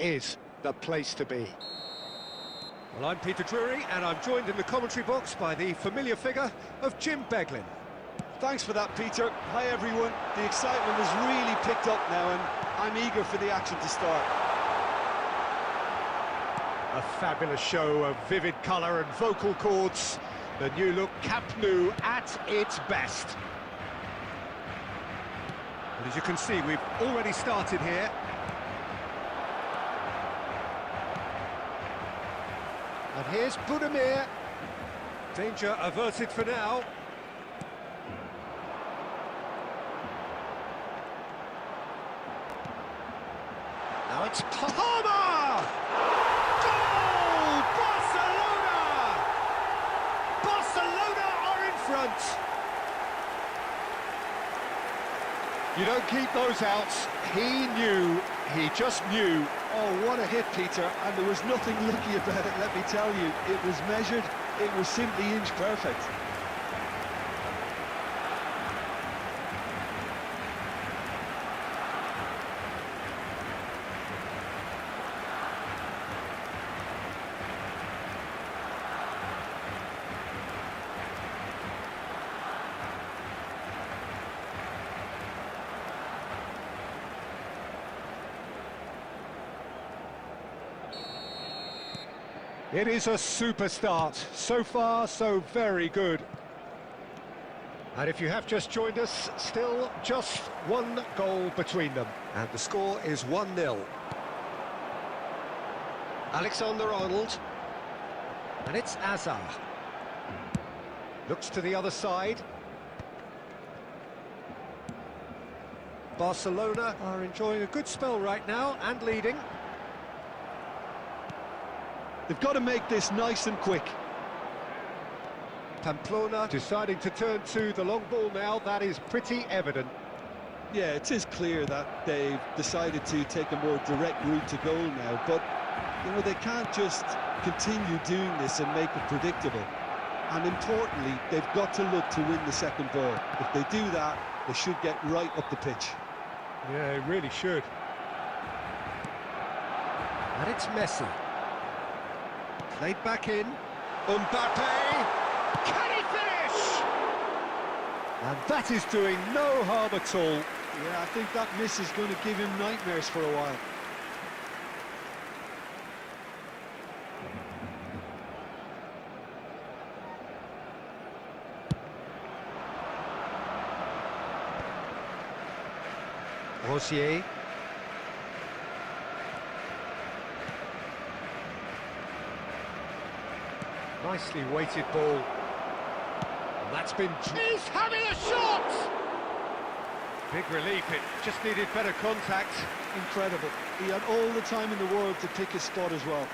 is the place to be. Well, I'm Peter Drury, and I'm joined in the commentary box by the familiar figure of Jim Beglin. Thanks for that, Peter. Hi, everyone. The excitement has really picked up now, and I'm eager for the action to start. A fabulous show of vivid colour and vocal cords. The new look Camp Nou at its best. And as you can see, we've already started here. And here's Budimir. Danger averted for now. Now it's Palmer! Goal! Barcelona! Barcelona are in front! You don't keep those outs. He just knew. Oh, what a hit, Peter, and there was nothing lucky about it, let me tell you. It was measured, it was simply inch perfect. It is a super start. So far, so very good. And if you have just joined us, still just one goal between them. And the score is 1-0. Alexander-Arnold. And it's Azar. Looks to the other side. Barcelona are enjoying a good spell right now and leading. They've got to make this nice and quick. Pamplona deciding to turn to the long ball now. That is pretty evident. Yeah, it is clear that they've decided to take a more direct route to goal now, but you know, they can't just continue doing this and make it predictable. And importantly, they've got to look to win the second ball. If they do that, they should get right up the pitch. Yeah, it really should. And it's Messi. Played back in. Mbappe! Can he finish? And that is doing no harm at all. Yeah, I think that miss is going to give him nightmares for a while. Rosier. Nicely weighted ball. And that's been... He's having a shot! Big relief, it just needed better contact. Incredible. He had all the time in the world to pick his spot as well.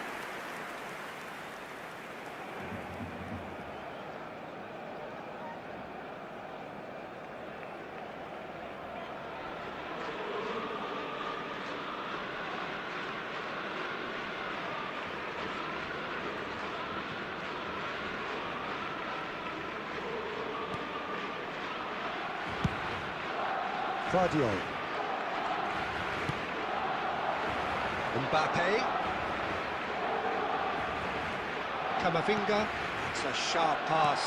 Cardio. Mbappe. Camavinga. It's a sharp pass.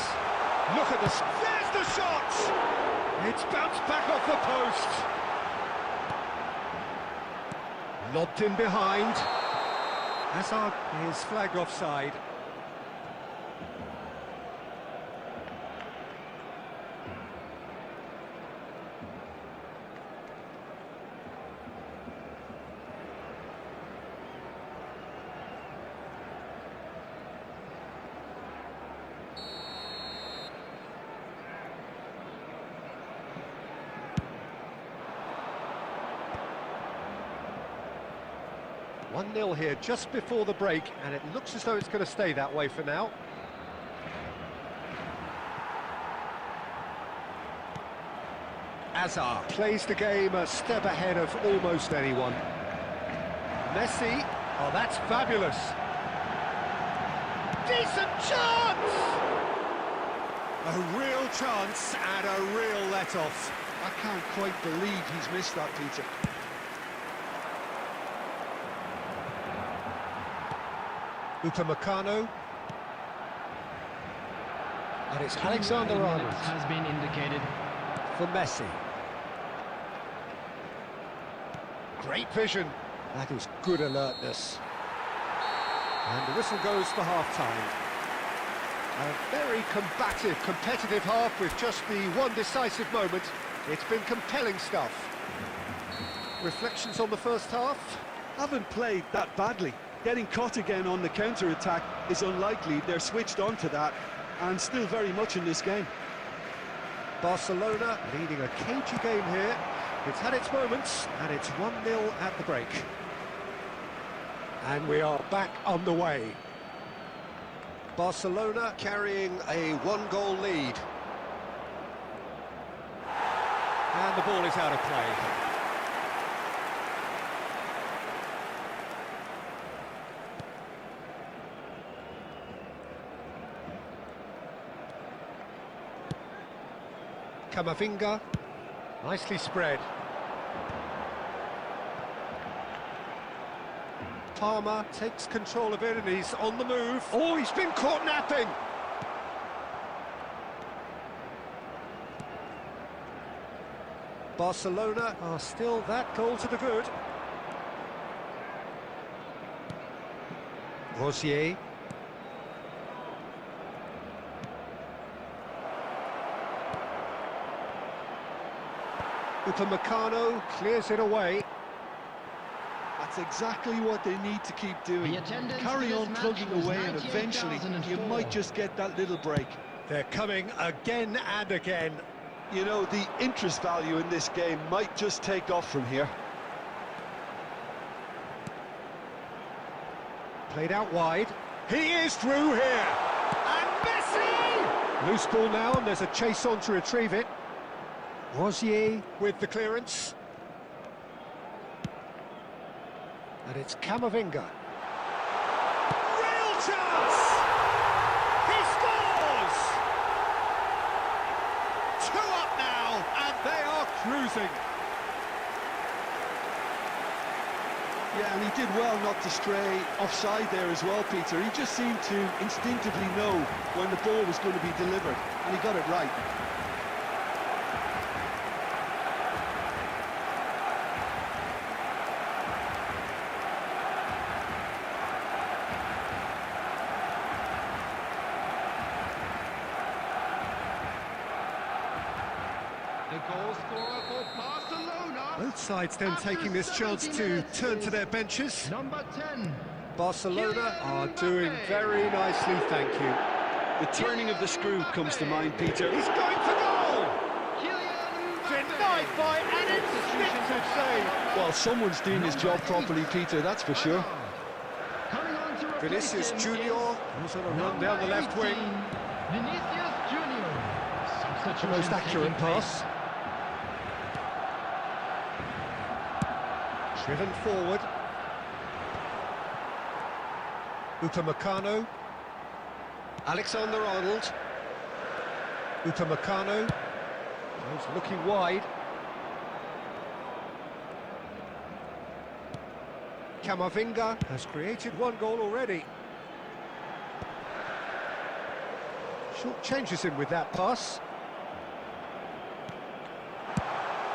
Look at this. There's the shot! It's bounced back off the post. Lobbed in behind. Hazard is flagged offside. One 0 here just before the break, and it looks as though it's going to stay that way for now. Azar plays the game a step ahead of almost anyone. Messi, oh, that's fabulous. Decent chance! A real chance and a real let-off. I can't quite believe he's missed that, Peter. Upamecano. And it's Alexander-Arnold has been indicated. for Messi. Great vision. That is good alertness. And the whistle goes for half-time. A very combative, competitive half with just the one decisive moment. It's been compelling stuff. Reflections on the first half? Haven't played that badly. Getting caught again on the counter-attack is unlikely. They're switched on to that and still very much in this game. Barcelona leading a cagey game here. It's had its moments, and it's 1-0 at the break. And we are back underway. Barcelona carrying a one-goal lead. And the ball is out of play. Camavinga, nicely spread. Palmer takes control of it and he's on the move. Oh, he's been caught napping! Barcelona are still that goal to the good. Rosier. Upamecano clears it away. That's exactly what they need to keep doing. Carry on plugging away and eventually you might just get that little break. They're coming again and again. You know, the interest value in this game might just take off from here. Played out wide. He is through here! And Messi! Loose ball now and there's a chase on to retrieve it. Rosier with the clearance. And it's Camavinga. Real chance! He scores! 2 up now, and they are cruising. Yeah, and he did well not to stray offside there as well, Peter. He just seemed to instinctively know when the ball was going to be delivered, and he got it right. The goal scorer for Barcelona. Both sides then taking this chance to turn to their benches. Number 10. Barcelona are doing very nicely, thank you. The turning of the screw comes to mind, Peter. He's going for goal! Kylian Denied by an instinctive save. Well, someone's doing his job properly, Peter, that's for sure. Coming on to replace Vinicius him Junior is who's on a run down the left wing. 18, Vinicius Junior. The Substitution most accurate taking place. pass. Driven forward. Upamecano. Alexander-Arnold. Upamecano. He's looking wide. Camavinga Has created 1 goal already. short changes him with that pass.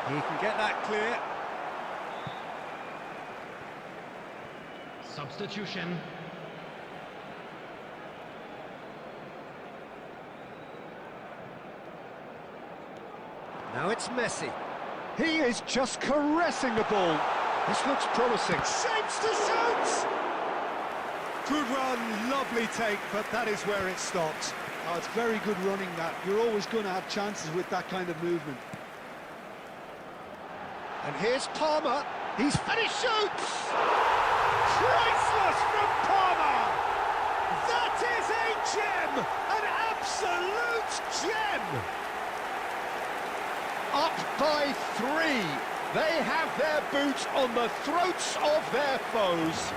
He can get that clear. Substitution. Now it's Messi. He is just caressing the ball. This looks promising. Shapes to shoot! Good run, lovely take, but that is where it stopped. Oh, it's very good running that. You're always going to have chances with that kind of movement. And here's Palmer. And he shoots! Priceless from Palmer! That is a gem! An absolute gem! Up by 3. They have their boots on the throats of their foes.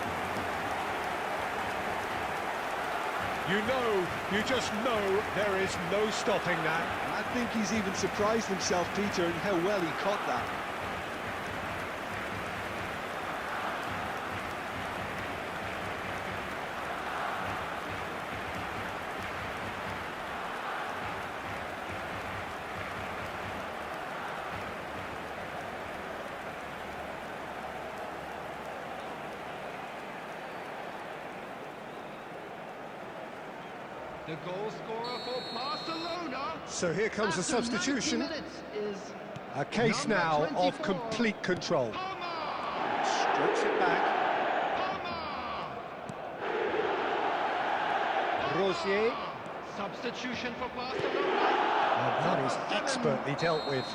You just know there is no stopping that. I think he's even surprised himself, Peter, in how well he caught that. The goal scorer for Barcelona. So here comes the after 90 substitution. minutes is A case number now of 24, complete control. Palmer. Strokes it back. Palmer. Rosier. Substitution for Barcelona. And that is expertly dealt with.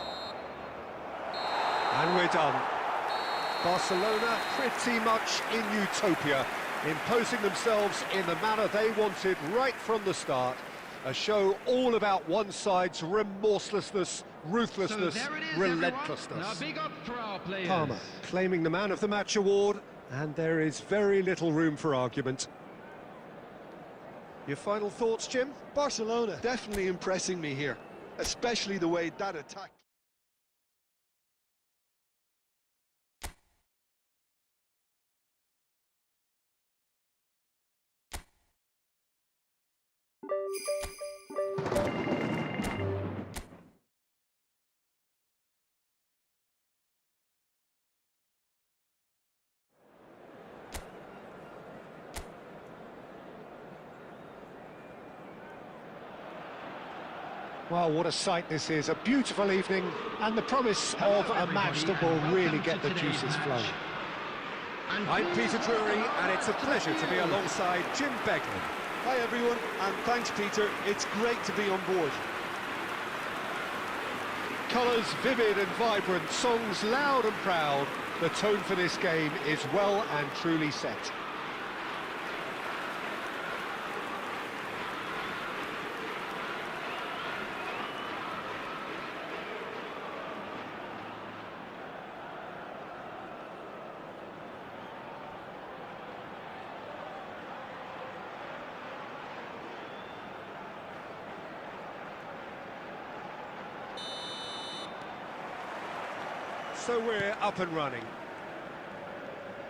And we're done. Barcelona pretty much in utopia, imposing themselves in the manner they wanted right from the start. A show all about one side's remorselessness, ruthlessness, So there it is, relentlessness. everyone. Now big up for our players. Palmer claiming the Man of the Match award, and there is very little room for argument. Your final thoughts, Jim? Barcelona definitely impressing me here, especially the way that attack. Well, what a sight this is. A beautiful evening and the promise of a match that will really get the juices flowing. I'm Peter Drury, and it's a pleasure to be alongside Jim Beglin. Hi everyone, and thanks Peter, it's great to be on board. Colours vivid and vibrant, songs loud and proud. The tone for this game is well and truly set. So we're up and running.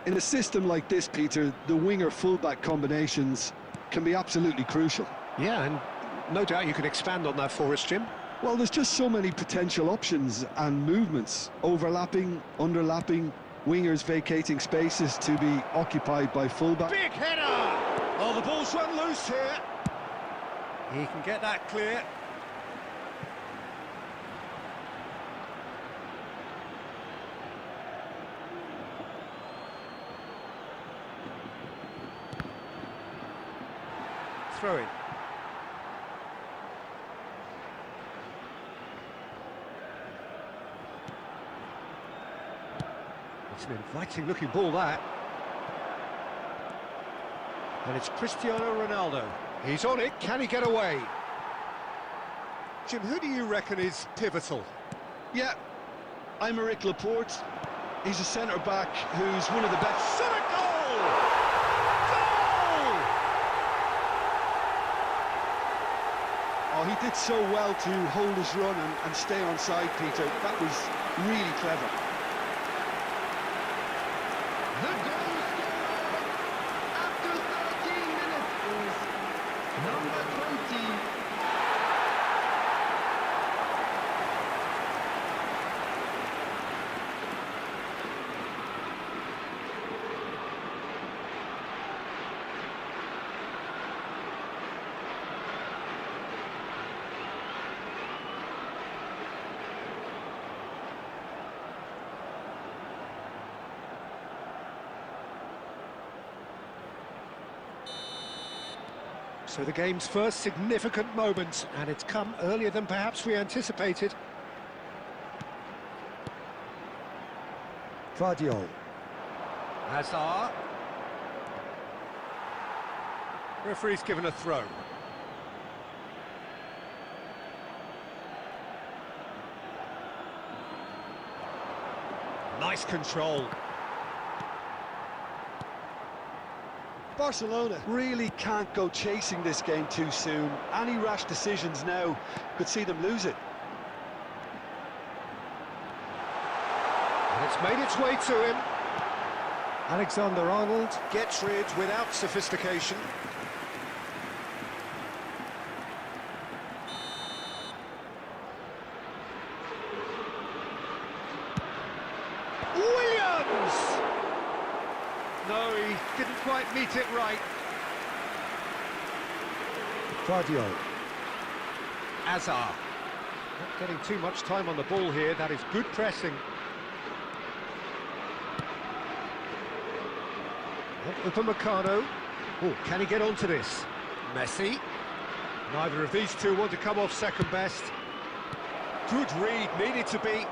In a system like this, Peter, the winger-fullback combinations can be absolutely crucial. Yeah, and no doubt you can expand on that for us, Jim. Well, there's just so many potential options and movements, overlapping, underlapping, wingers vacating spaces to be occupied by fullback. Big header! Oh, the ball's run loose here. He can get that clear. Throw in. It's an inviting looking ball, that. And it's Cristiano Ronaldo. He's on it, can he get away? Jim, who do you reckon is pivotal? Yeah, I'm Eric Laporte. He's a centre-back who's one of the best. Shot a goal! Goal! Oh, he did so well to hold his run and stay on side, Peter. That was really clever. The goal scorer after 13 minutes is number 20. So the game's first significant moment, and it's come earlier than perhaps we anticipated. Vardiol. Hazard. Referee's given a throw. Nice control. Barcelona really can't go chasing this game too soon. Any rash decisions now could see them lose it. And it's made its way to him. Alexander-Arnold Gets rid without sophistication. Williams! No, he didn't quite meet it right. Guardiola. Azar. Not getting too much time on the ball here, that is good pressing. Upamecano. Oh, can he get onto this? Messi. Neither of these two want to come off second best. Good read, needed to be.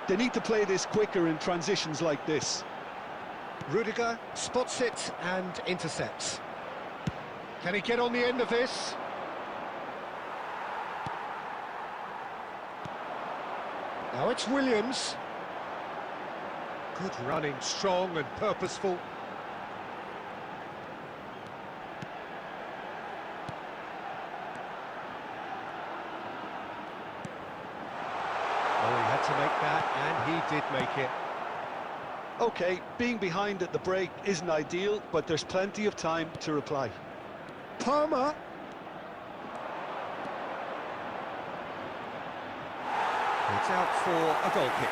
They need to play this quicker in transitions like this. Rudiger spots it and intercepts. Can he get on the end of this? Now it's Williams. Good running, strong and purposeful. Oh, he had to make that, and he did make it. Okay, being behind at the break isn't ideal, but there's plenty of time to reply. Palmer. It's out for a goal kick.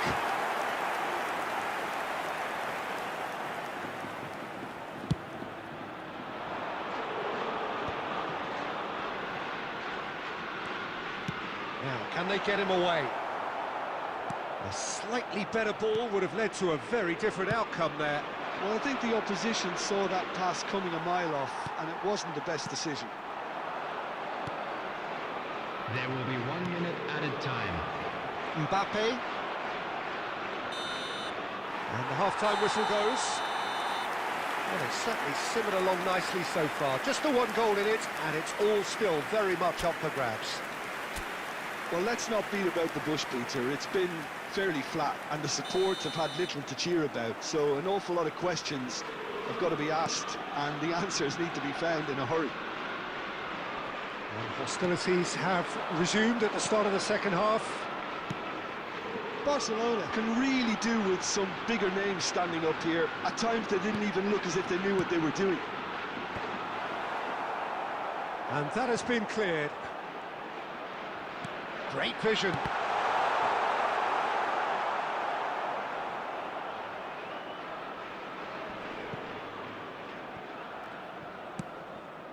Now, can they get him away? A slightly better ball would have led to a very different outcome there. Well, I think the opposition saw that pass coming a mile off, and it wasn't the best decision. There will be 1 minute added time. Mbappe. And the half-time whistle goes. Well, they've certainly simmered along nicely so far. Just the one goal in it, and it's all still very much up for grabs. Well, let's not beat about the bush, Peter. It's been fairly flat, and the supports have had little to cheer about, so an awful lot of questions have got to be asked, and the answers need to be found in a hurry. And hostilities have resumed at the start of the second half. Barcelona can really do with some bigger names standing up here. At times they didn't even look as if they knew what they were doing. And that has been cleared. Great vision.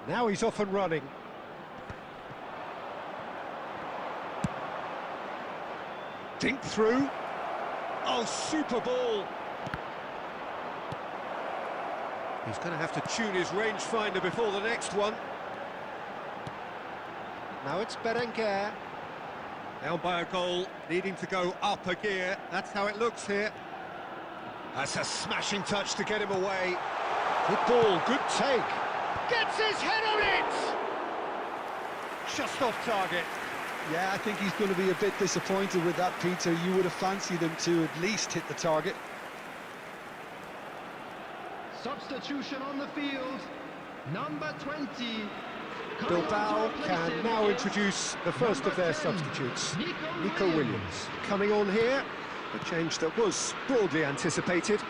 Now he's off and running. Dink through. Oh, super ball. He's going to have to tune his rangefinder before the next one. Now it's Berenguer. Down by a goal, needing to go up a gear. That's how it looks here. That's a smashing touch to get him away. Good ball, good take. Gets his head on it! Just off target. Yeah, I think he's going to be a bit disappointed with that, Peter. You would have fancied him to at least hit the target. Substitution on the field. Number 20. Bilbao can now introduce the first of their substitutes, Nico Williams. Coming on here, a change that was broadly anticipated.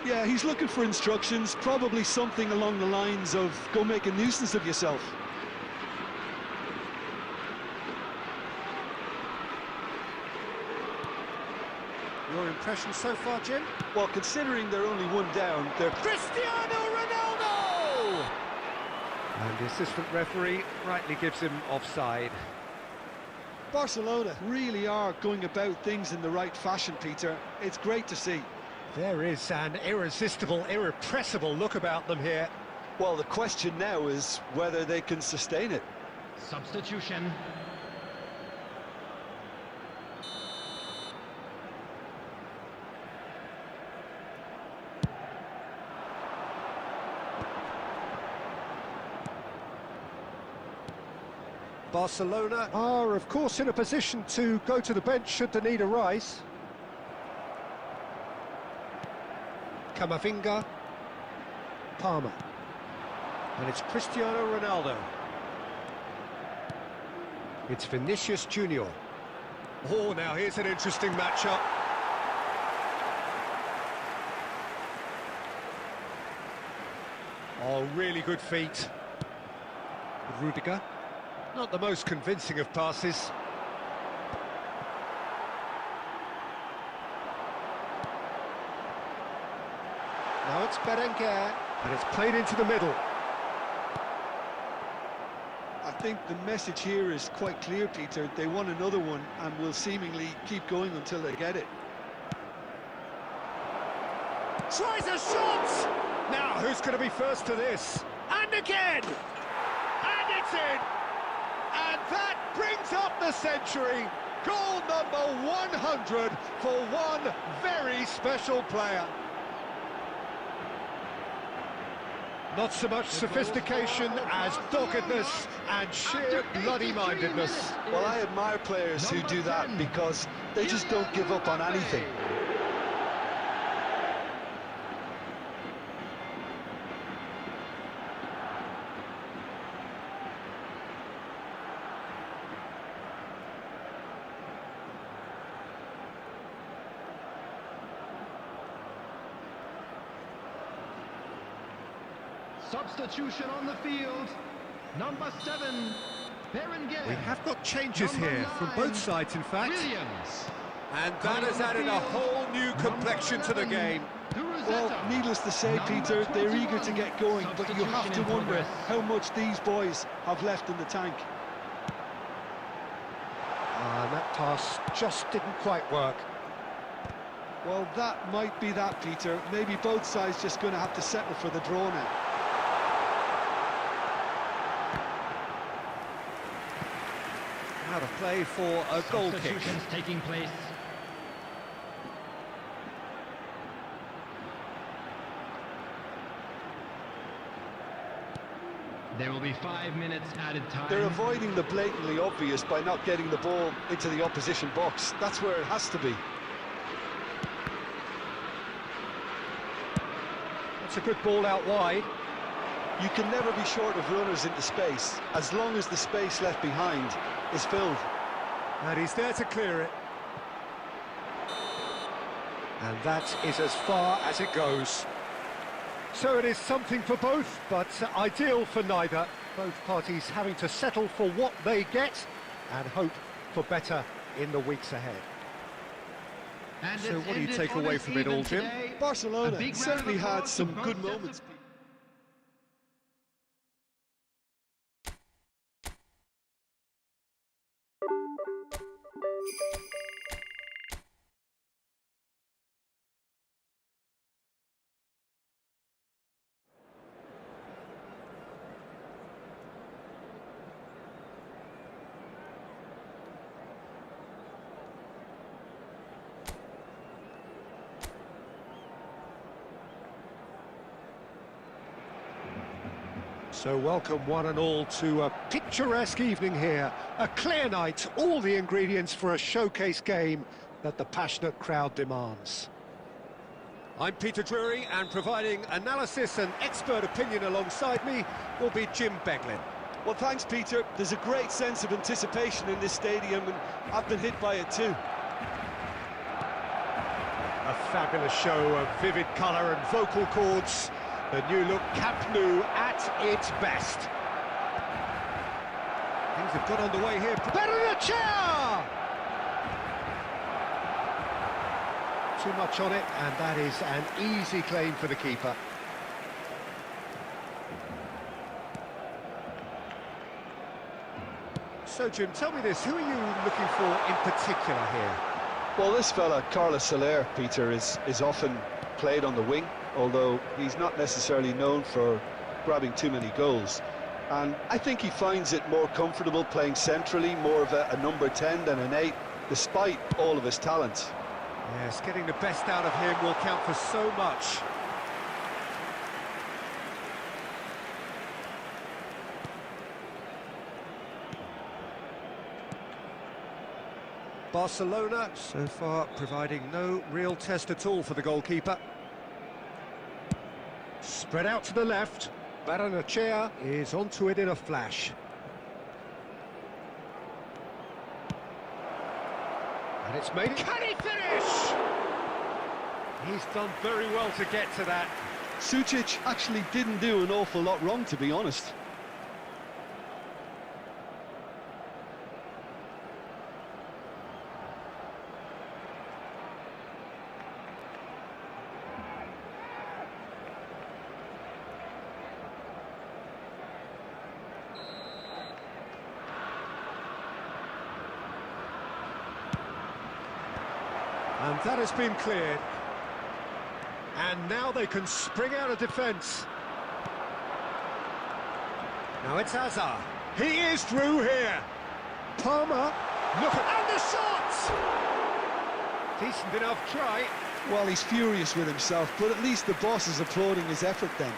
Yeah, he's looking for instructions, probably something along the lines of, go make a nuisance of yourself. Your impression so far, Jim? Well, considering they're only one down, they're... Cristiano Ronaldo! And the assistant referee rightly gives him offside. Barcelona really are going about things in the right fashion, Peter. It's great to see. There is an irresistible, irrepressible look about them here. Well, the question now is whether they can sustain it. Substitution. Barcelona are, of course, in a position to go to the bench should the need arise. Camavinga. Palmer. And it's Cristiano Ronaldo. It's Vinicius Junior. Oh, now here's an interesting matchup. Oh, really good feet. Rudiger. Not the most convincing of passes. Now it's Berenguer. And it's played into the middle. I think the message here is quite clear, Peter. They want another one and will seemingly keep going until they get it. Tries a shot! Now, who's going to be first to this? And again! And it's in! And that brings up the century. Goal number 100 for one very special player. Not so much sophistication as doggedness and sheer bloody-mindedness. Well, I admire players who do that because they just don't give up on anything. Substitution on the field. Number 7, Berenguer. We have got changes here from both sides, in fact. Williams. And that has added a whole new complexion to the game. Well, needless to say, Peter, they're eager to get going, but you have to wonder how much these boys have left in the tank. And that pass just didn't quite work. Well, that might be that, Peter. Maybe both sides just going to have to settle for the draw now. Out of play for a goal kick. Substitutions taking place. There will be 5 minutes added time. They're avoiding the blatantly obvious by not getting the ball into the opposition box. That's where it has to be. It's a good ball out wide. You can never be short of runners into space, as long as the space left behind is filled. And he's there to clear it. And that is as far as it goes. So it is something for both, but ideal for neither. Both parties having to settle for what they get and hope for better in the weeks ahead. And So it's what do you ended take on away a from it all, even Jim? today. A Barcelona big round certainly of had applause some to both good sets of moments. So welcome one and all to a picturesque evening here. A clear night, all the ingredients for a showcase game that the passionate crowd demands. I'm Peter Drury, and providing analysis and expert opinion alongside me will be Jim Beglin. Well, thanks, Peter. There's a great sense of anticipation in this stadium, and I've been hit by it too. A fabulous show of vivid colour and vocal cords. The new-look Camp Nou at its best. Things have got underway here. Villarreal! Too much on it, and that is an easy claim for the keeper. So, Jim, tell me this, who are you looking for in particular here? Well, this fella, Carlos Soler, Peter, is often played on the wing, although he's not necessarily known for grabbing too many goals. And I think he finds it more comfortable playing centrally, more of a number 10 than an 8, despite all of his talents. Yes, getting the best out of him will count for so much. Barcelona, so far, providing no real test at all for the goalkeeper. Spread out to the left. Barrenechea is onto it in a flash. And it's made... Can he finish? He's done very well to get to that. Sucic actually didn't do an awful lot wrong, to be honest. And that has been cleared. And now they can spring out of defence. Now it's Hazard. He is through here. Palmer. Look at... And the shot! Decent enough try. Well, he's furious with himself, but at least the boss is applauding his effort then.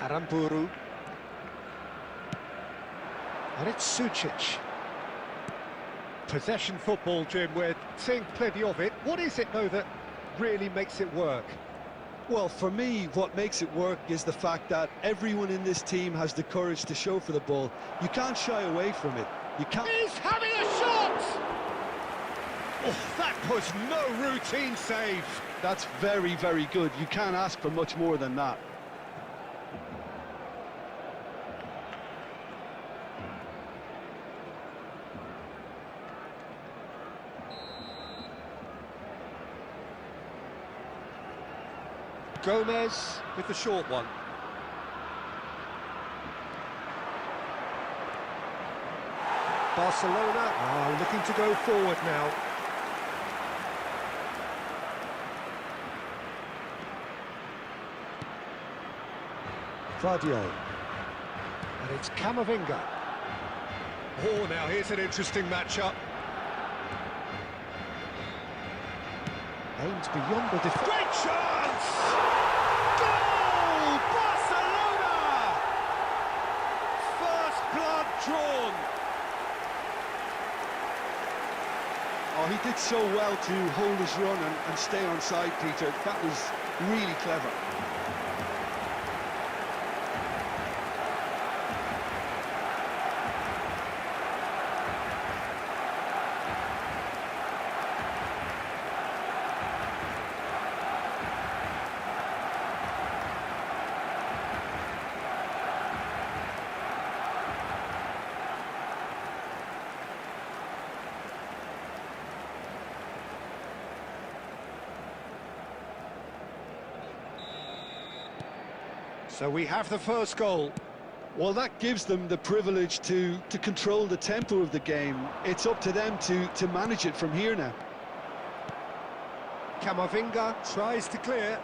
Aramburu. And it's Sucic. Possession football, Jim, we're seeing plenty of it. What is it, though, that really makes it work? Well, for me, what makes it work is the fact that everyone in this team has the courage to show for the ball. You can't shy away from it. You can't... He's having a shot! Oh, that was no routine save. That's very, very good. You can't ask for much more than that. Gomez with the short one. Barcelona are looking to go forward now. Vardio. And it's Camavinga. Oh, now here's an interesting matchup. Aimed beyond the defence. Great chance! Goal! Barcelona! First blood drawn. Oh, he did so well to hold his run and stay on side, Peter. That was really clever. So we have the first goal. Well, that gives them the privilege to control the tempo of the game. It's up to them to manage it from here now. Camavinga tries to clear.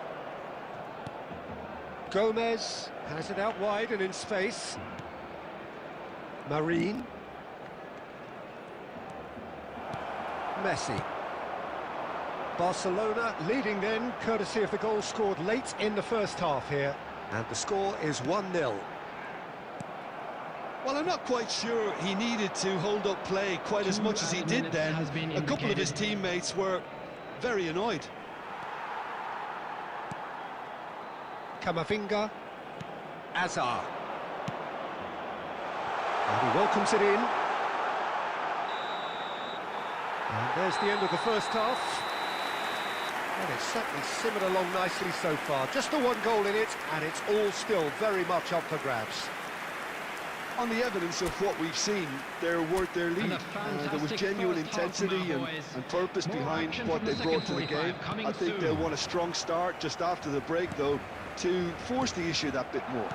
Gomez has it out wide and in space. Marine. Messi. Barcelona leading then, courtesy of the goal scored late in the first half here. And the score is 1-0. Well, I'm not quite sure he needed to hold up play quite as much as he did then. A couple of his teammates were very annoyed. Camavinga. Hazard. And he welcomes it in. And there's the end of the first half. Well, it's certainly simmered along nicely so far. Just the one goal in it, and it's all still very much up for grabs. On the evidence of what we've seen, they're worth their lead. There was genuine intensity and purpose behind what they brought to the game. I think they'll want a strong start just after the break, though, to force the issue that bit more.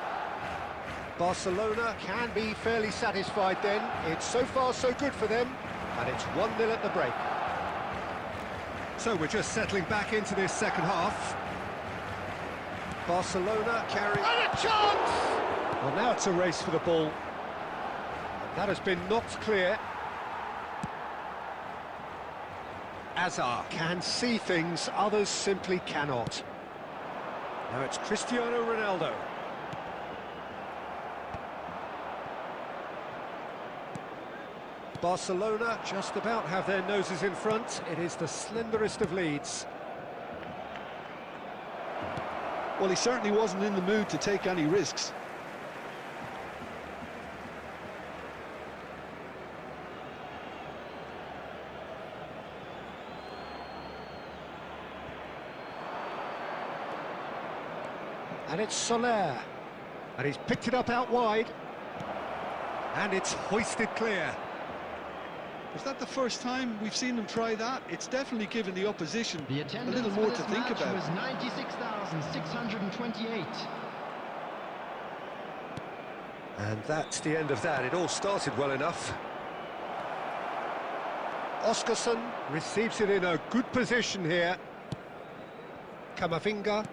Barcelona can be fairly satisfied then. It's so far so good for them, and it's 1-0 at the break. So we're just settling back into this second half. Barcelona carry... And a chance! Well, now it's a race for the ball. And that has been knocked clear. Hazard can see things others simply cannot. Now it's Cristiano Ronaldo. Barcelona just about have their noses in front. It is the slenderest of leads. Well, he certainly wasn't in the mood to take any risks. And it's Soler. And he's picked it up out wide. And it's hoisted clear. Is that the first time we've seen them try that? It's definitely given the opposition The a attendance little more for to this think match about. was 96,628. And that's the end of that. It all started well enough. Oscarson receives it in a good position here. Camavinga.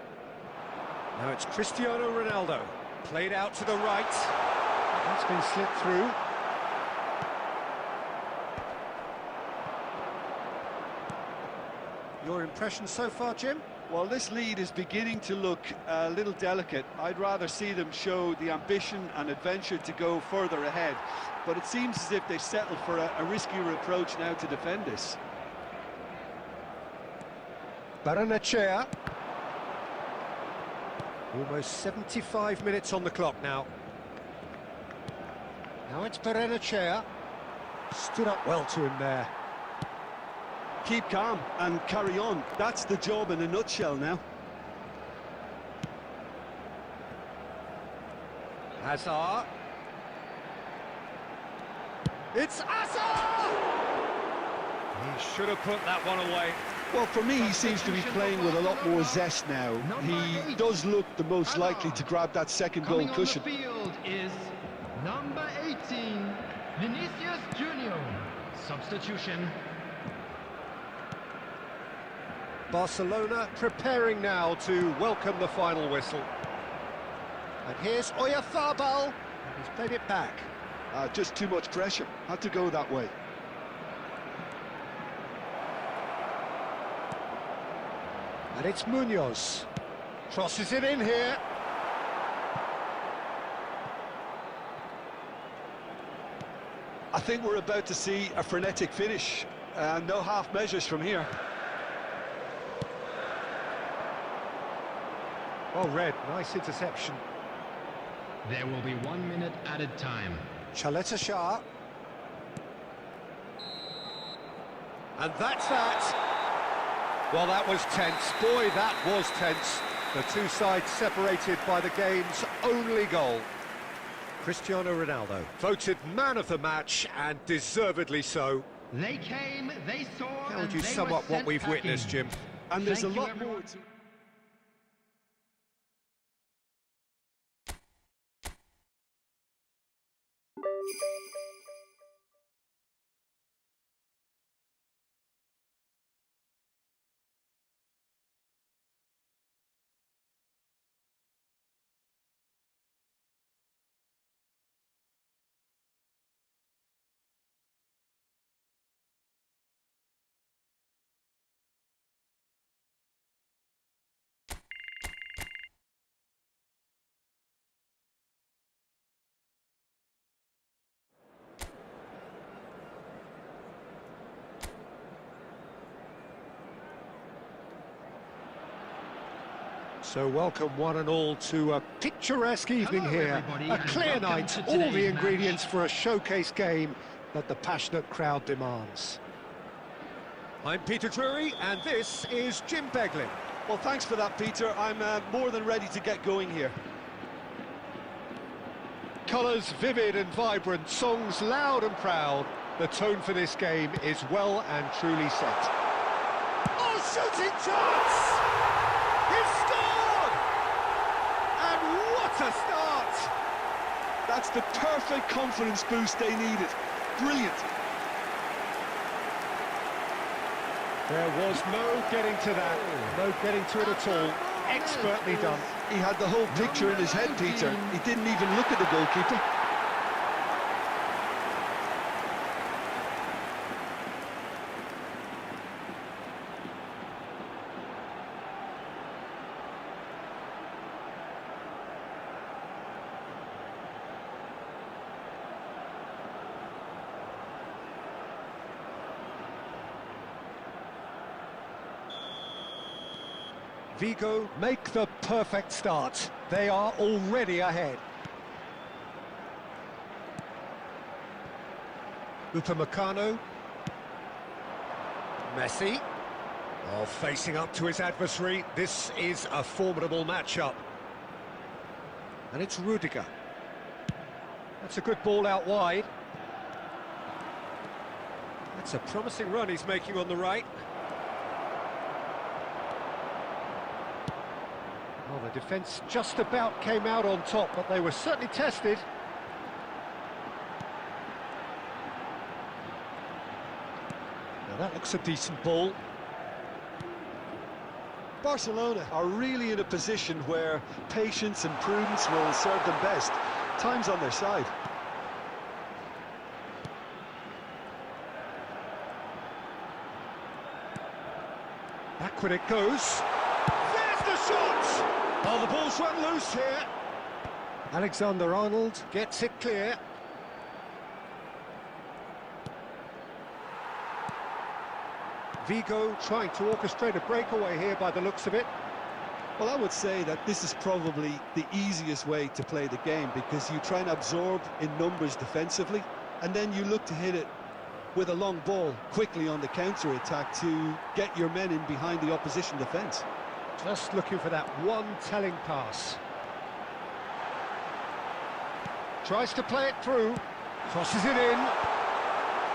Now it's Cristiano Ronaldo. Played out to the right. That's been slipped through. Your impression so far, Jim? Well, this lead is beginning to look a little delicate. I'd rather see them show the ambition and adventure to go further ahead. But it seems as if they've settled for a riskier approach now to defend this. Barrenechea. Almost 75 minutes on the clock now. Now it's Barrenechea. Stood up well to him there. Keep calm and carry on. That's the job in a nutshell now. Hazard. It's Hazard! He should have put that one away. Well, for me, he seems to be playing with a lot more zest now. He does look the most likely to grab that second goal cushion. Coming on the field is number 18, Vinicius Junior. Substitution. Barcelona preparing now to welcome the final whistle. And here's Oyarzabal, and he's played it back. Just too much pressure. Had to go that way. And it's Munoz. Crosses it in here. I think we're about to see a frenetic finish. No half measures from here. Oh, Red, nice interception. There will be 1 minute added time. Chaleta Shah. And that's that. Well, that was tense. Boy, that was tense. The two sides separated by the game's only goal. Cristiano Ronaldo, voted man of the match, and deservedly so. They came, they saw, How would and you they sum were up what sent we've packing. witnessed, Jim? And there's Thank a you, lot everyone. more to... So welcome one and all to a picturesque evening Hello, here. everybody, A and clear welcome night, to all the today's ingredients match. for a showcase game that the passionate crowd demands. I'm Peter Drury, and this is Jim Beglin. Well, thanks for that, Peter. I'm more than ready to get going here. Colours vivid and vibrant, songs loud and proud. The tone for this game is well and truly set. Oh, shooting chance! He's scored! And what a start! That's the perfect confidence boost they needed. Brilliant. There was no getting to that, no getting to it at all. Expertly done. He had the whole picture in his head, Peter. He didn't even look at the goalkeeper. Vigo make the perfect start. They are already ahead. Upamecano. Messi. Oh, facing up to his adversary. This is a formidable matchup. And it's Rudiger. That's a good ball out wide. That's a promising run he's making on the right. Well, the defence just about came out on top, but they were certainly tested. Now that looks a decent ball. Barcelona are really in a position where patience and prudence will serve them best. Time's on their side. Back when it goes. There's the shot! Oh, the ball's run loose here. Alexander-Arnold gets it clear. Vigo trying to orchestrate a breakaway here by the looks of it. Well, I would say that this is probably the easiest way to play the game, because you try and absorb in numbers defensively, and then you look to hit it with a long ball quickly on the counter-attack to get your men in behind the opposition defence. Just looking for that one telling pass. Tries to play it through, crosses it in,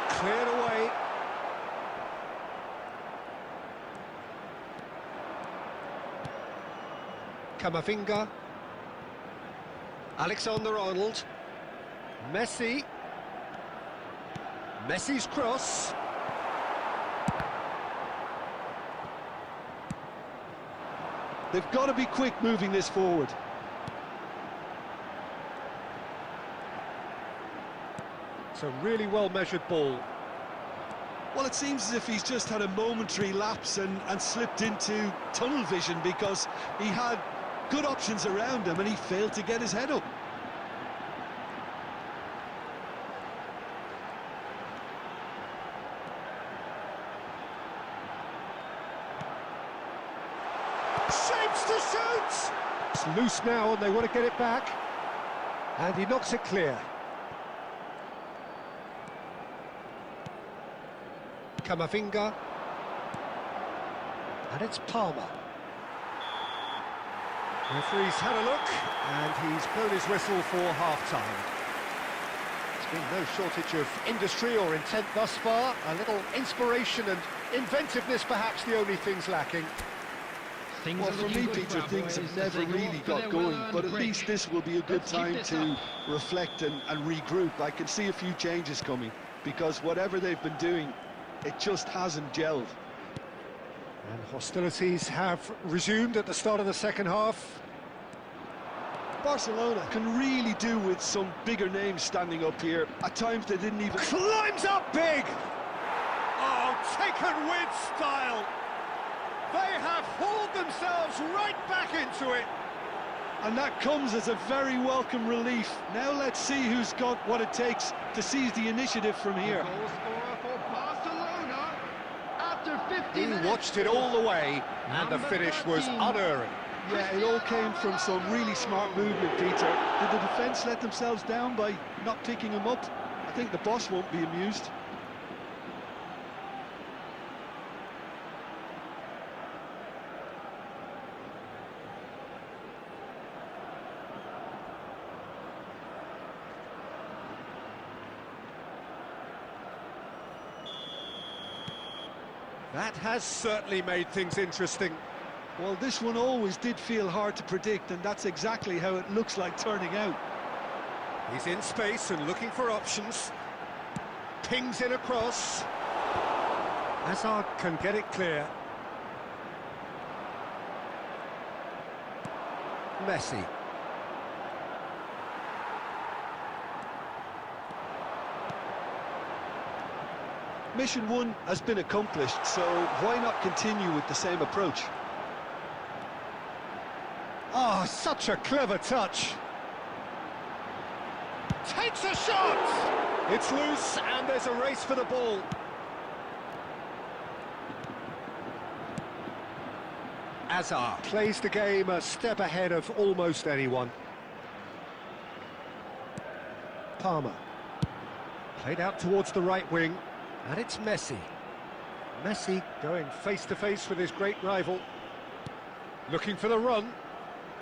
cleared away. Camavinga, Alexander-Arnold, Messi, Messi's cross. They've got to be quick moving this forward. It's a really well-measured ball. Well, it seems as if he's just had a momentary lapse and slipped into tunnel vision, because he had good options around him and he failed to get his head up. Shapes to shoot! It's loose now and they want to get it back. And he knocks it clear. Camavinga. And it's Palmer. Referee's had a look, and he's blown his whistle for half-time. There's been no shortage of industry or intent thus far. A little inspiration and inventiveness, perhaps the only things lacking. Well, for me, Peter, things have never really got going, but at least this will be a good time to reflect and regroup. I can see a few changes coming, because whatever they've been doing, it just hasn't gelled. And hostilities have resumed at the start of the second half. Barcelona can really do with some bigger names standing up here. At times they didn't even... Climbs up big! Oh, taken with style! They have hauled themselves right back into it! And that comes as a very welcome relief. Now let's see who's got what it takes to seize the initiative from here. Goal scorer for Barcelona after 50 He minutes. watched it all the way, and the Number finish was 13. unerring. Yeah, it all came from some really smart movement, Peter. Did the defence let themselves down by not picking him up? I think the boss won't be amused. That has certainly made things interesting. Well, this one always did feel hard to predict, and that's exactly how it looks like turning out. He's in space and looking for options. Pings in across. Hazard can get it clear. Messi. Mission 1 has been accomplished, so why not continue with the same approach? Oh, such a clever touch. Takes a shot! It's loose and there's a race for the ball. Hazard plays the game a step ahead of almost anyone. Palmer. Played out towards the right wing, and it's Messi. Messi going face-to-face with his great rival. Looking for the run.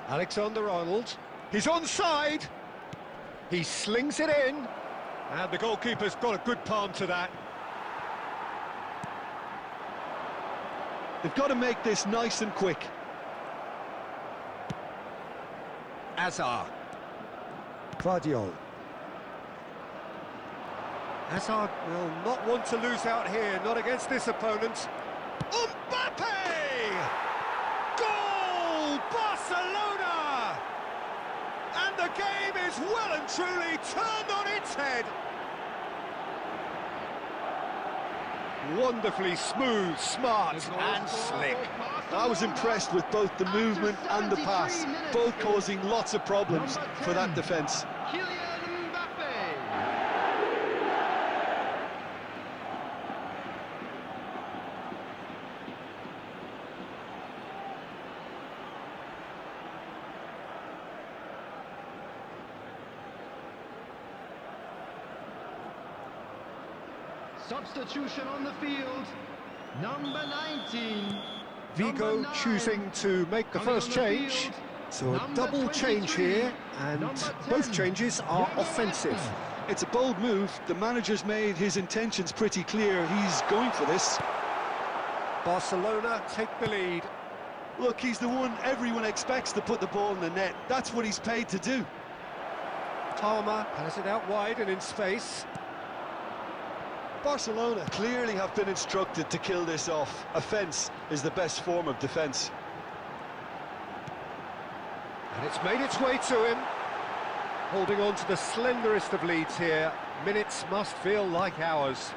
Alexander-Arnold. He's onside. He slings it in. And the goalkeeper's got a good palm to that. They've got to make this nice and quick. Azar. Guardiola. Hazard will not want to lose out here, not against this opponent. Mbappe! Goal! Barcelona! And the game is well and truly turned on its head. Wonderfully smooth, smart and slick. I was impressed with both the movement and the pass, both causing lots of problems for that defence. Substitution on the field, number 19. Vigo Number 9, choosing to make the coming first on the change. field, So a number double change 23, here, and number 10, both changes are offensive. It's a bold move. The manager's made his intentions pretty clear. He's going for this. Barcelona take the lead. Look, he's the one everyone expects to put the ball in the net. That's what he's paid to do. Palmer has it out wide and in space. Barcelona clearly have been instructed to kill this off. Offence is the best form of defence. And it's made its way to him. Holding on to the slenderest of leads here. Minutes must feel like hours.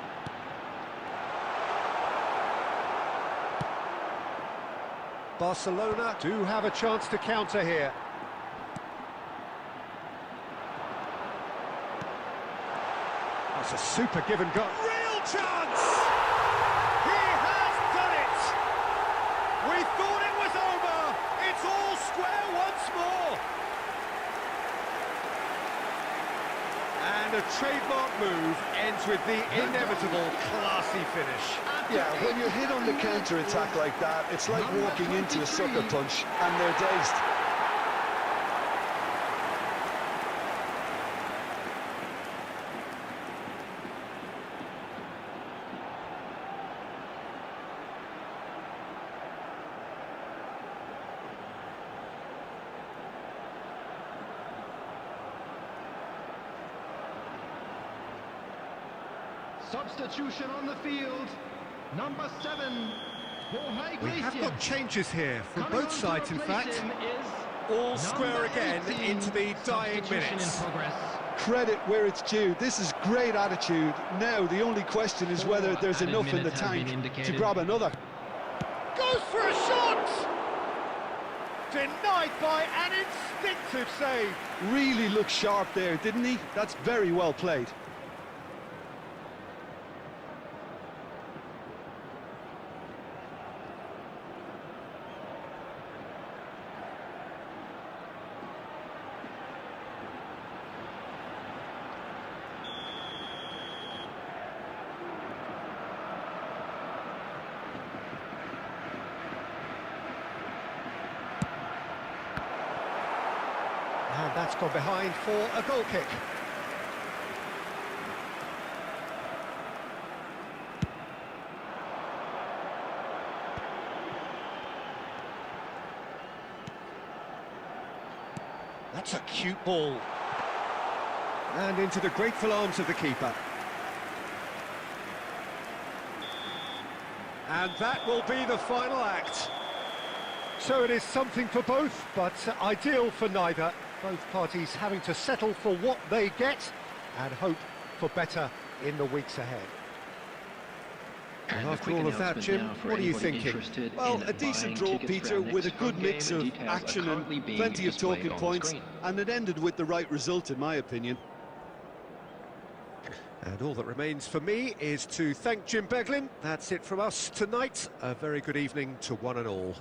Barcelona do have a chance to counter here. That's a super give and go. Real chance! He has done it! We thought it was over. It's all square once more. And a trademark move ends with the inevitable classy finish. Yeah, when you're hit on the counter-attack like that, it's like walking into a sucker punch and they're dazed. Substitution on the field, number 7. We have got changes here from both sides, in fact. All Number square again 18, into the dying substitution minutes. in progress. Credit where it's due. This is great attitude. Now, the only question is whether there's Added enough in the minutes have been tank to indicated. grab another. Goes for a shot! Denied by an instinctive save. Really looked sharp there, didn't he? That's very well played. And that's gone behind for a goal kick. That's a cute ball. And into the grateful arms of the keeper. And that will be the final act. So it is something for both, but ideal for neither. Both parties having to settle for what they get and hope for better in the weeks ahead. And after all of that, Jim, what are you thinking? Well, a decent draw, Peter, with a good mix of action and plenty of talking points, and it ended with the right result, in my opinion. And all that remains for me is to thank Jim Beglin. That's it from us tonight. A very good evening to one and all.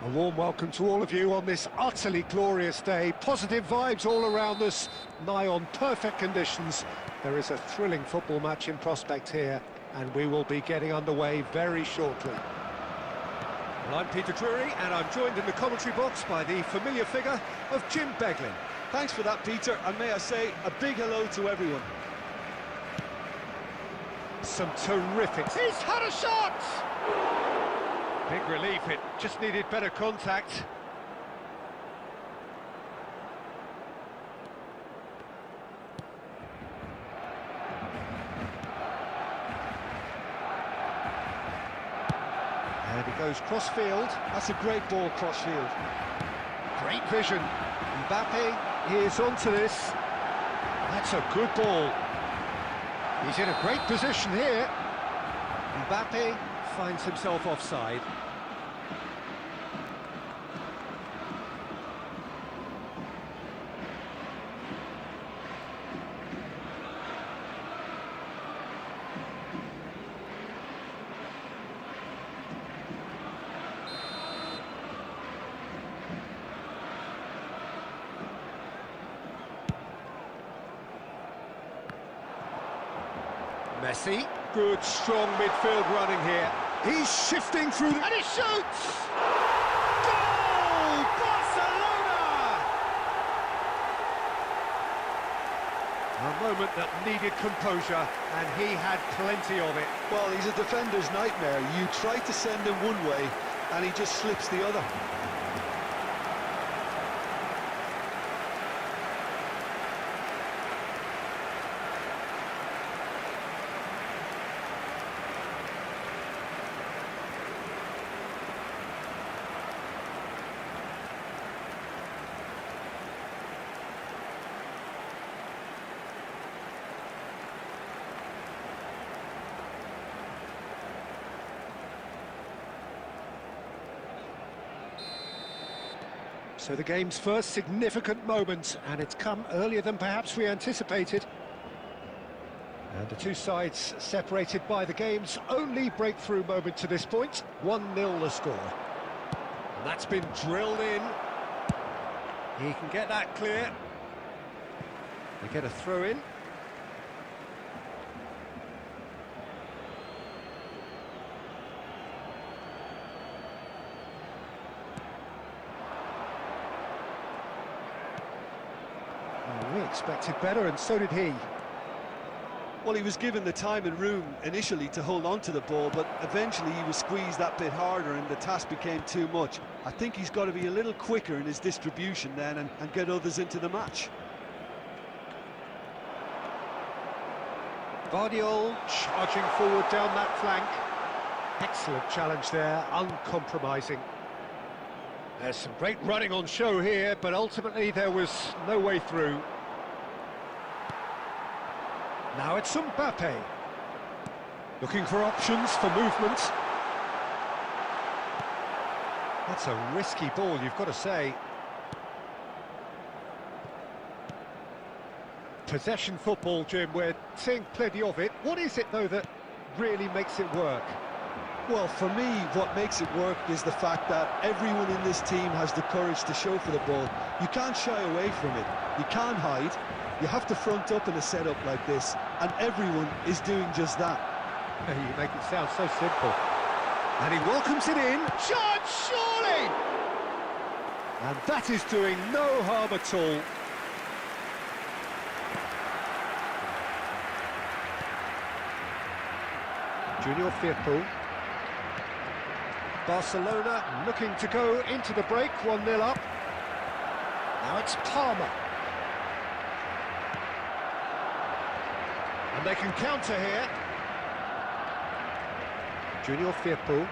A warm welcome to all of you on this utterly glorious day. Positive vibes all around us, nigh on perfect conditions. There is a thrilling football match in prospect here, and we will be getting underway very shortly. Well, I'm Peter Drury, and I'm joined in the commentary box by the familiar figure of Jim Beglin. Thanks for that, Peter, and may I say a big hello to everyone. Some terrific... He's had a shot! Big relief, it just needed better contact. And he goes cross-field. That's a great ball cross-field. Great vision. Mbappe is onto this. That's a good ball. He's in a great position here. Mbappe finds himself offside. Messi, good strong midfield running here. He's shifting through and he shoots! Goal! Barcelona! A moment that needed composure, and he had plenty of it. Well, he's a defender's nightmare. You try to send him one way, and he just slips the other. So the game's first significant moment, and it's come earlier than perhaps we anticipated. And the two sides separated by the game's only breakthrough moment to this point. 1-0 the score. And that's been drilled in. He can get that clear. They get a throw in. We expected better, and so did he. Well, he was given the time and room initially to hold on to the ball, but eventually he was squeezed that bit harder and the task became too much. I think he's got to be a little quicker in his distribution then and get others into the match. Guardiola charging forward down that flank. Excellent challenge there, uncompromising. There's some great running on show here, but ultimately there was no way through. Now it's Mbappe. Looking for options for movement. That's a risky ball, you've got to say. Possession football, Jim, we're seeing plenty of it. What is it, though, that really makes it work? Well, for me, what makes it work is the fact that everyone in this team has the courage to show for the ball. You can't shy away from it. You can't hide. You have to front up in a setup like this, and everyone is doing just that. You make it sound so simple. And he welcomes it in. Shot, surely! And that is doing no harm at all. Junior Firpo. Barcelona looking to go into the break, 1-0 up. Now it's Palmer. And they can counter here. Junior Firpo.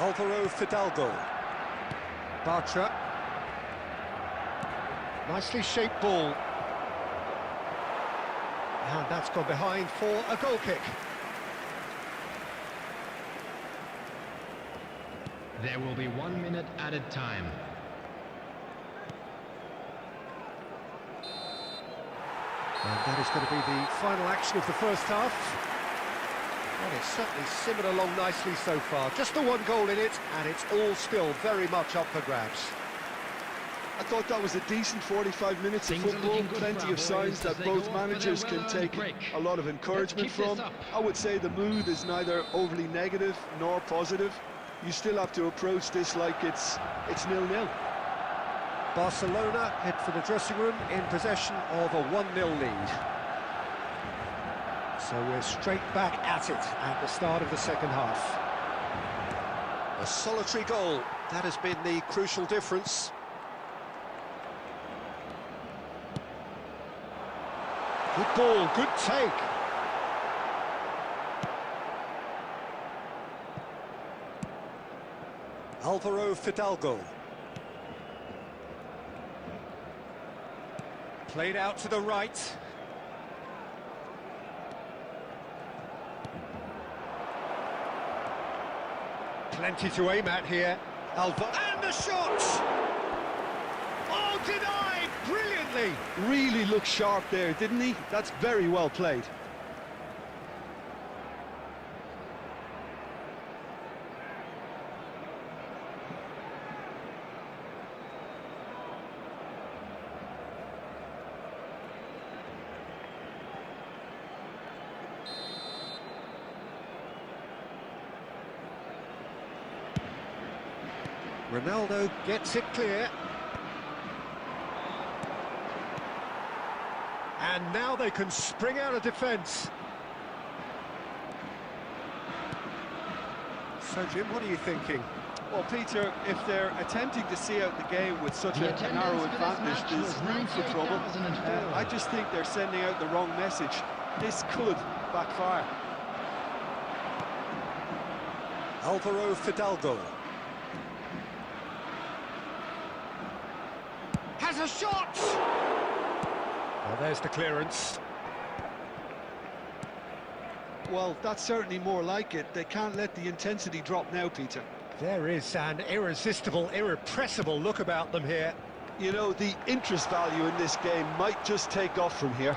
Alvaro Fidalgo. Bartra. Nicely shaped ball. And that's gone behind for a goal kick. There will be 1 minute added time. And that is going to be the final action of the first half. Well, it's certainly simmered along nicely so far. Just the one goal in it, and it's all still very much up for grabs. I thought that was a decent 45 minutes of football, plenty of signs that both managers can take a lot of encouragement from. I would say the mood is neither overly negative nor positive. You still have to approach this like it's 0-0. Barcelona head for the dressing room in possession of a 1-0 lead. So we're straight back at it at the start of the second half. A solitary goal, that has been the crucial difference. Good ball, good take. Alvaro Fidalgo. Played out to the right. Plenty to aim at here. And the shot! Oh, denied brilliantly! Really looked sharp there, didn't he? That's very well played. Ronaldo gets it clear. And now they can spring out of defence. So, Jim, what are you thinking? Well, Peter, if they're attempting to see out the game with such a narrow advantage, there's room for trouble. I just think they're sending out the wrong message. This could backfire. Alvaro Fidalgo. Has a shot! Well, there's the clearance. Well, that's certainly more like it. They can't let the intensity drop now, Peter. There is an irresistible, irrepressible look about them here. You know, the interest value in this game might just take off from here.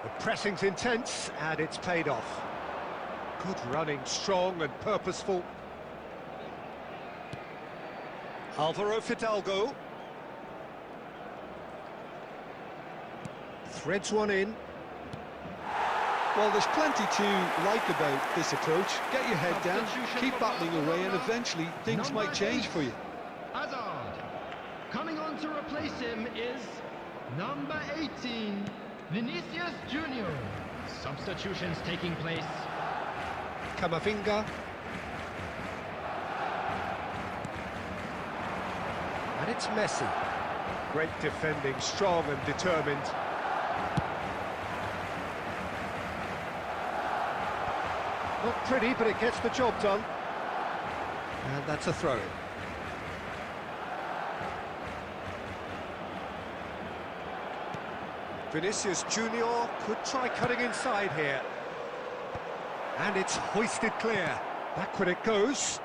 The pressing's intense, and it's paid off. Good running, strong and purposeful. Alvaro Fidalgo. Threads one in. Well, there's plenty to like about this approach. Get your head down, keep battling away, and eventually things might change for you. Hazard. Coming on to replace him is number 18, Vinicius Junior. Substitutions taking place. Camavinga. And it's Messi. Great defending, strong and determined. Not pretty, but it gets the job done. And that's a throw-in. Vinicius Junior could try cutting inside here. And it's hoisted clear. Backward it goes.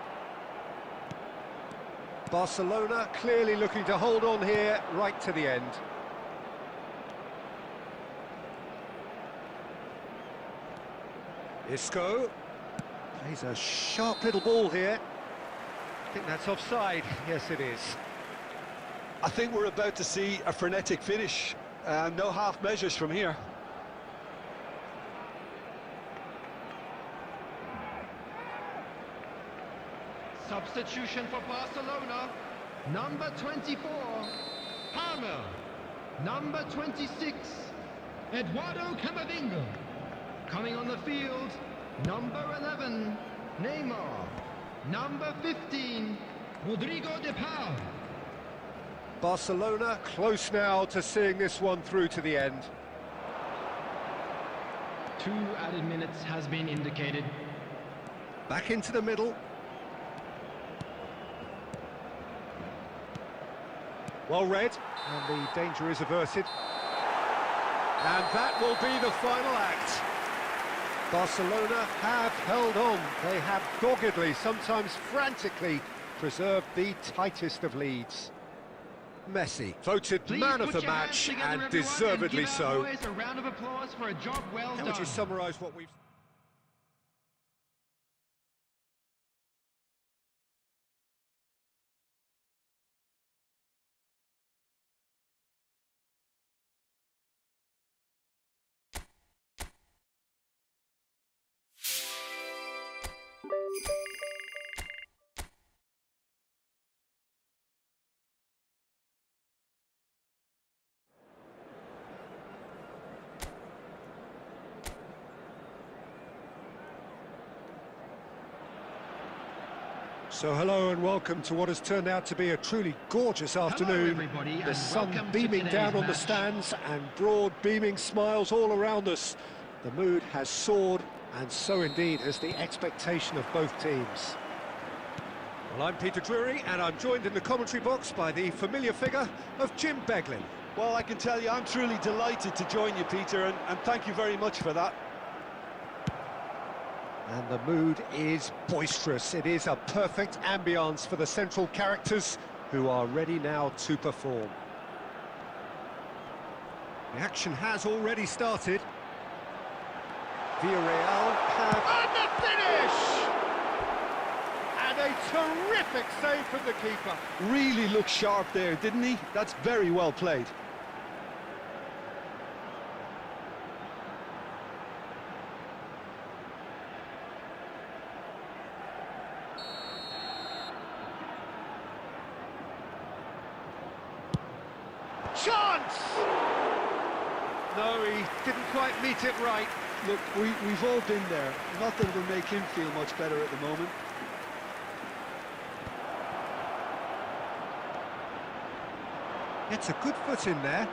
Barcelona clearly looking to hold on here right to the end. Isco plays a sharp little ball here. I think that's offside. Yes, it is. I think we're about to see a frenetic finish. No half measures from here. Substitution for Barcelona, number 24, Palmer. Number 26, Eduardo Camavinga. Coming on the field, number 11, Neymar. Number 15, Rodrigo de Paul. Barcelona close now to seeing this one through to the end. 2 added minutes has been indicated. Back into the middle. Well read, and the danger is averted. And that will be the final act. Barcelona have held on. They have doggedly, sometimes frantically, preserved the tightest of leads. Messi, voted Please man of put the your hands match, together, and everyone, deservedly and give so. our boys a round of applause for a job well How done. would you summarise what we've... So hello and welcome to what has turned out to be a truly gorgeous afternoon. everybody, The and sun welcome to beaming today's down on the match. stands and broad beaming smiles all around us. The mood has soared, and so indeed has the expectation of both teams. Well, I'm Peter Drury, and I'm joined in the commentary box by the familiar figure of Jim Beglin. Well, I can tell you, I'm truly delighted to join you, Peter, and thank you very much for that. And the mood is boisterous. It is a perfect ambience for the central characters who are ready now to perform. The action has already started. Villarreal have... And the finish! And a terrific save from the keeper. Really looked sharp there, didn't he? That's very well played. Chance! No, he didn't quite meet it right. Look, we've all been there. Not that it'll make him feel much better at the moment. Gets a good foot in there.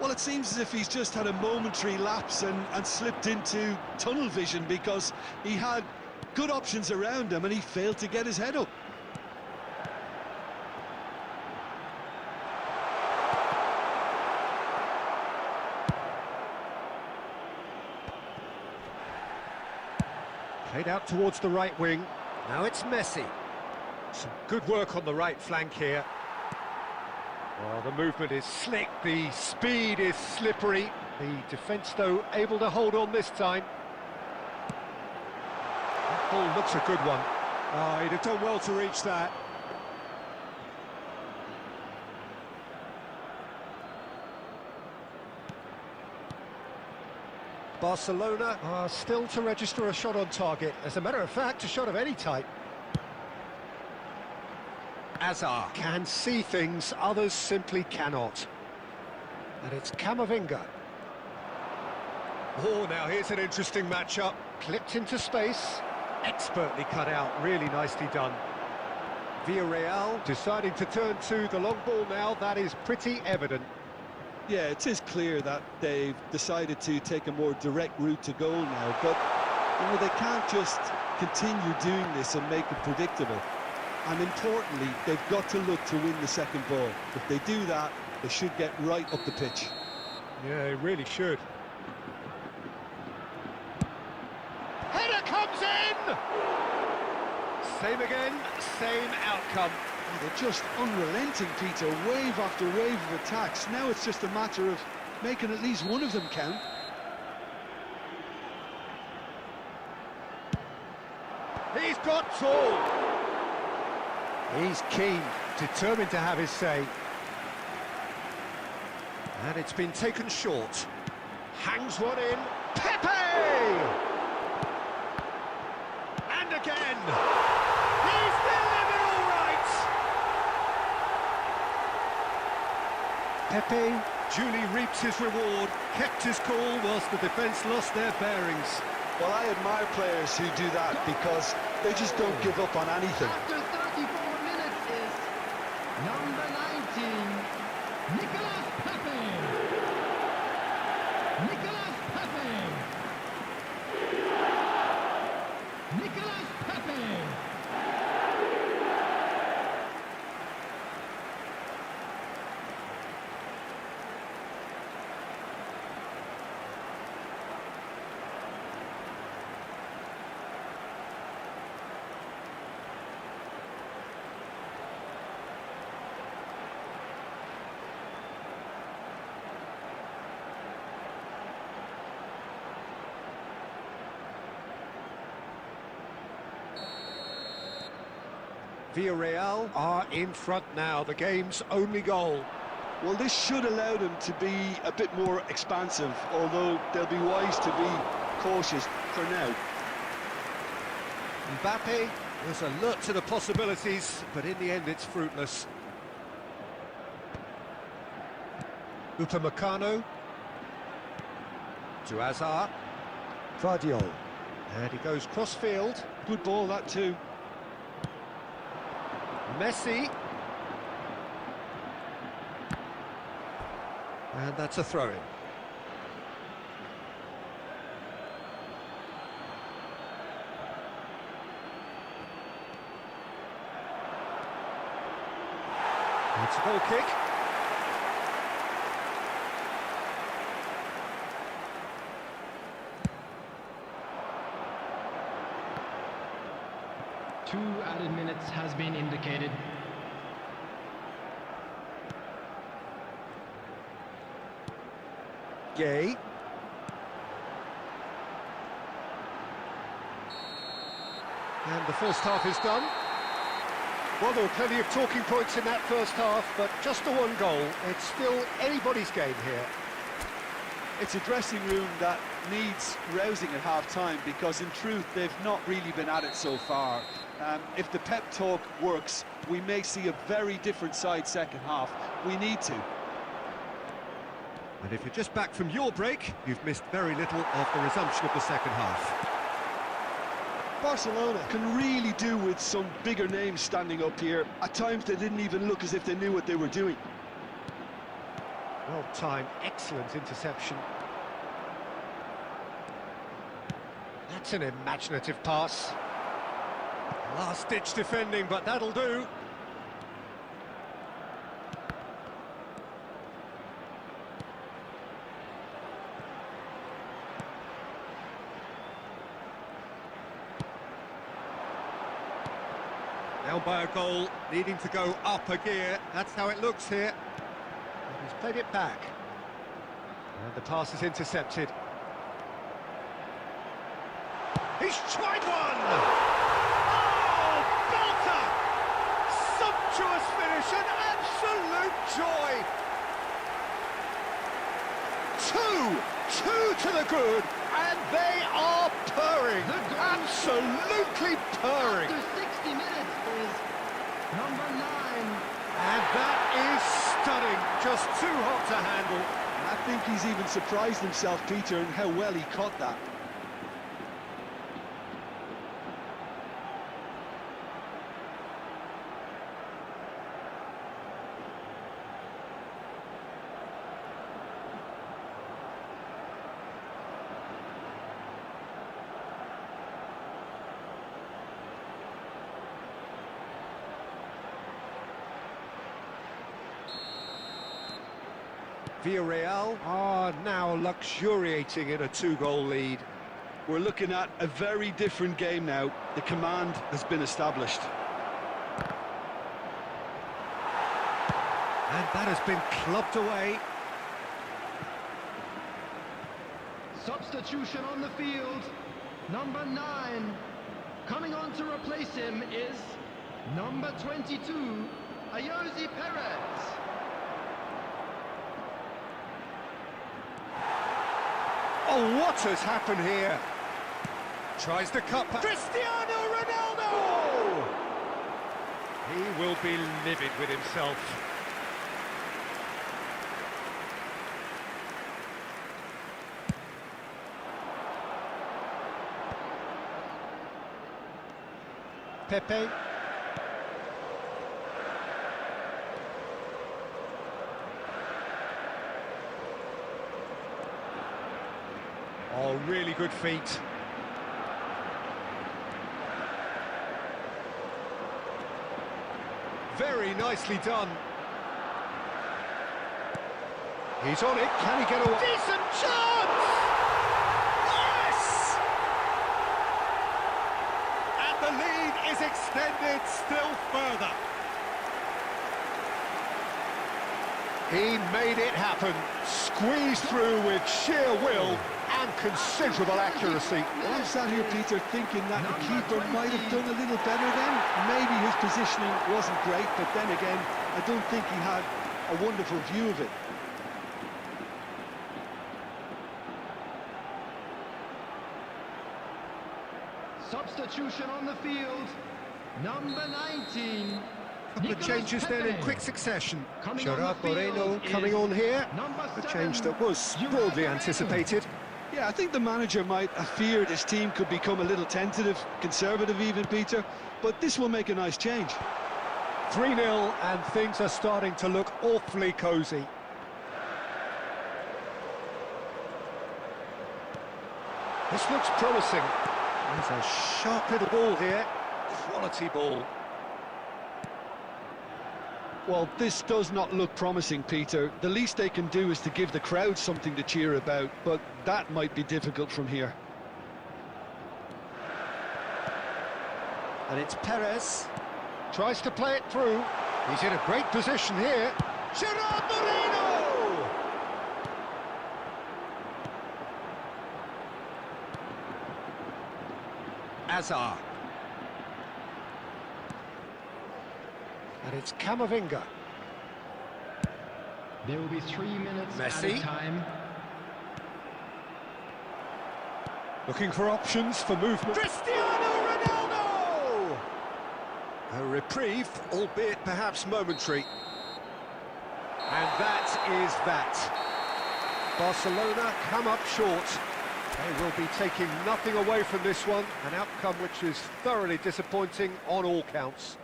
Well, it seems as if he's just had a momentary lapse and slipped into tunnel vision, because he had good options around him and he failed to get his head up. Played out towards the right wing. Now it's Messi. Some good work on the right flank here. Well, the movement is slick, the speed is slippery. The defence, though, able to hold on this time. That ball looks a good one. Oh, he'd have done well to reach that. Barcelona are still to register a shot on target. As a matter of fact, a shot of any type. Azar can see things others simply cannot. And it's Camavinga. Oh, now here's an interesting matchup. Clipped into space. Expertly cut out, really nicely done. Villarreal deciding to turn to the long ball now. That is pretty evident. Yeah, it is clear that they've decided to take a more direct route to goal now, but they can't just continue doing this and make it predictable. And importantly, they've got to look to win the second ball. If they do that, they should get right up the pitch. Yeah, they really should. Header comes in! Same again, same outcome. They're just unrelenting, Peter, wave after wave of attacks. Now it's just a matter of making at least one of them count. He's got tall. He's keen, determined to have his say. And it's been taken short. Hangs one in. Pepe! And again! He's delivered all right. Pepe duly reaps his reward, kept his cool whilst the defence lost their bearings. Well, I admire players who do that because they just don't give up on anything. After 34 minutes is number 19, Nicolas Pepe. Nicolas Pepe. Villarreal are in front now, the game's only goal. Well, this should allow them to be a bit more expansive, although they'll be wise to be cautious for now. Mbappe was alert to the possibilities, but in the end it's fruitless. Upamecano to Hazard. Vardiol. And he goes cross-field. Good ball, that too. Messi. And that's a throw-in. It's a goal kick. Two added minutes has been indicated. Gay. And the first half is done. Well, there were plenty of talking points in that first half, but just the one goal. It's still anybody's game here. It's a dressing room that needs rousing at half-time, because in truth they've not really been at it so far. If the pep talk works, we may see a very different side second half. We need to. And if you're just back from your break, you've missed very little of the resumption of the second half. Barcelona can really do with some bigger names standing up here. At times they didn't even look as if they knew what they were doing. Well timed, excellent interception. That's an imaginative pass. Last-ditch defending, but that'll do. Down by a goal, needing to go up a gear. That's how it looks here. And he's played it back. And the pass is intercepted. He's tried one! Oh, belter! Sumptuous finish, an absolute joy! Two to the good, and they are purring! Absolutely purring! After 60 minutes is number 9. And that is stunning, just too hot to handle. I think he's even surprised himself, Peter, in how well he caught that. Villarreal are now luxuriating in a 2-goal lead. We're looking at a very different game now. The command has been established. And that has been clubbed away. Substitution on the field. Number 9. Coming on to replace him is number 22, Ayoze Perez. Oh, what has happened here? Tries to cut back. Cristiano Ronaldo! He will be livid with himself. Pepe. Oh, really good feet. Very nicely done. He's on it. Can he get away? Decent chance! Yes! And the lead is extended still further. He made it happen. Squeezed through with sheer will. and considerable accuracy. Well, I'm sat here, Peter, thinking that the keeper might have done a little better then. Maybe his positioning wasn't great, but then again, I don't think he had a wonderful view of it. Substitution on the field, number 19. Couple of changes then in quick succession. Coming on Gerard the field Moreno coming on here. number A 7, change that was broadly anticipated. Yeah, I think the manager might have feared his team could become a little tentative, conservative even, Peter, but this will make a nice change. 3-0 and things are starting to look awfully cosy. This looks promising. There's a sharp little ball here. Quality ball. Well, this does not look promising, Peter. The least they can do is to give the crowd something to cheer about, but that might be difficult from here. And it's Perez. Tries to play it through. He's in a great position here. Gerard Moreno! Azar. And it's Camavinga. There will be 3 minutes Messi. at a time. Looking for options for movement. Cristiano Ronaldo! A reprieve, albeit perhaps momentary. And that is that. Barcelona come up short. They will be taking nothing away from this one, an outcome which is thoroughly disappointing on all counts.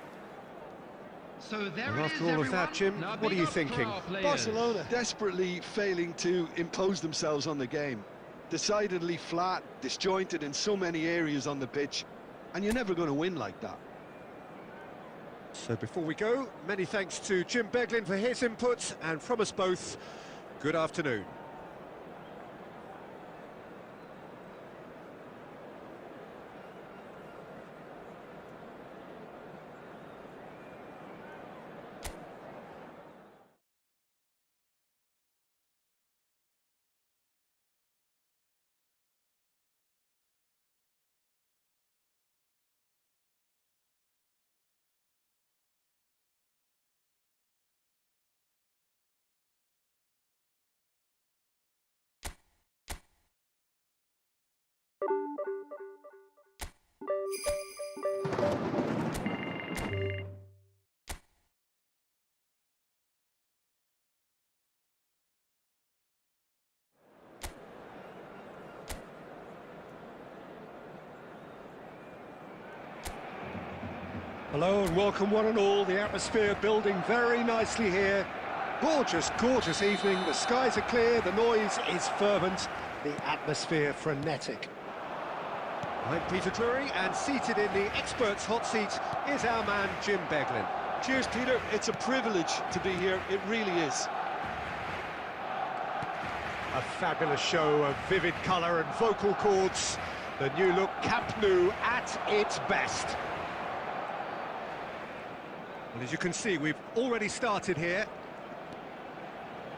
So there And it after is, all of that, everyone. Jim, Now what are big you up for thinking? our players. Barcelona desperately failing to impose themselves on the game. Decidedly flat, disjointed in so many areas on the pitch, and you're never going to win like that. So before we go, many thanks to Jim Beglin for his input, and from us both, good afternoon. Hello and welcome one and all. The atmosphere building very nicely here. Gorgeous, gorgeous evening. The skies are clear, the noise is fervent, the atmosphere frenetic. I'm Peter Drury, and seated in the experts' hot seat is our man Jim Beglin. Cheers, Peter. It's a privilege to be here. It really is. A fabulous show of vivid colour and vocal cords. The new look Camp Nou at its best. Well, as you can see, we've already started here.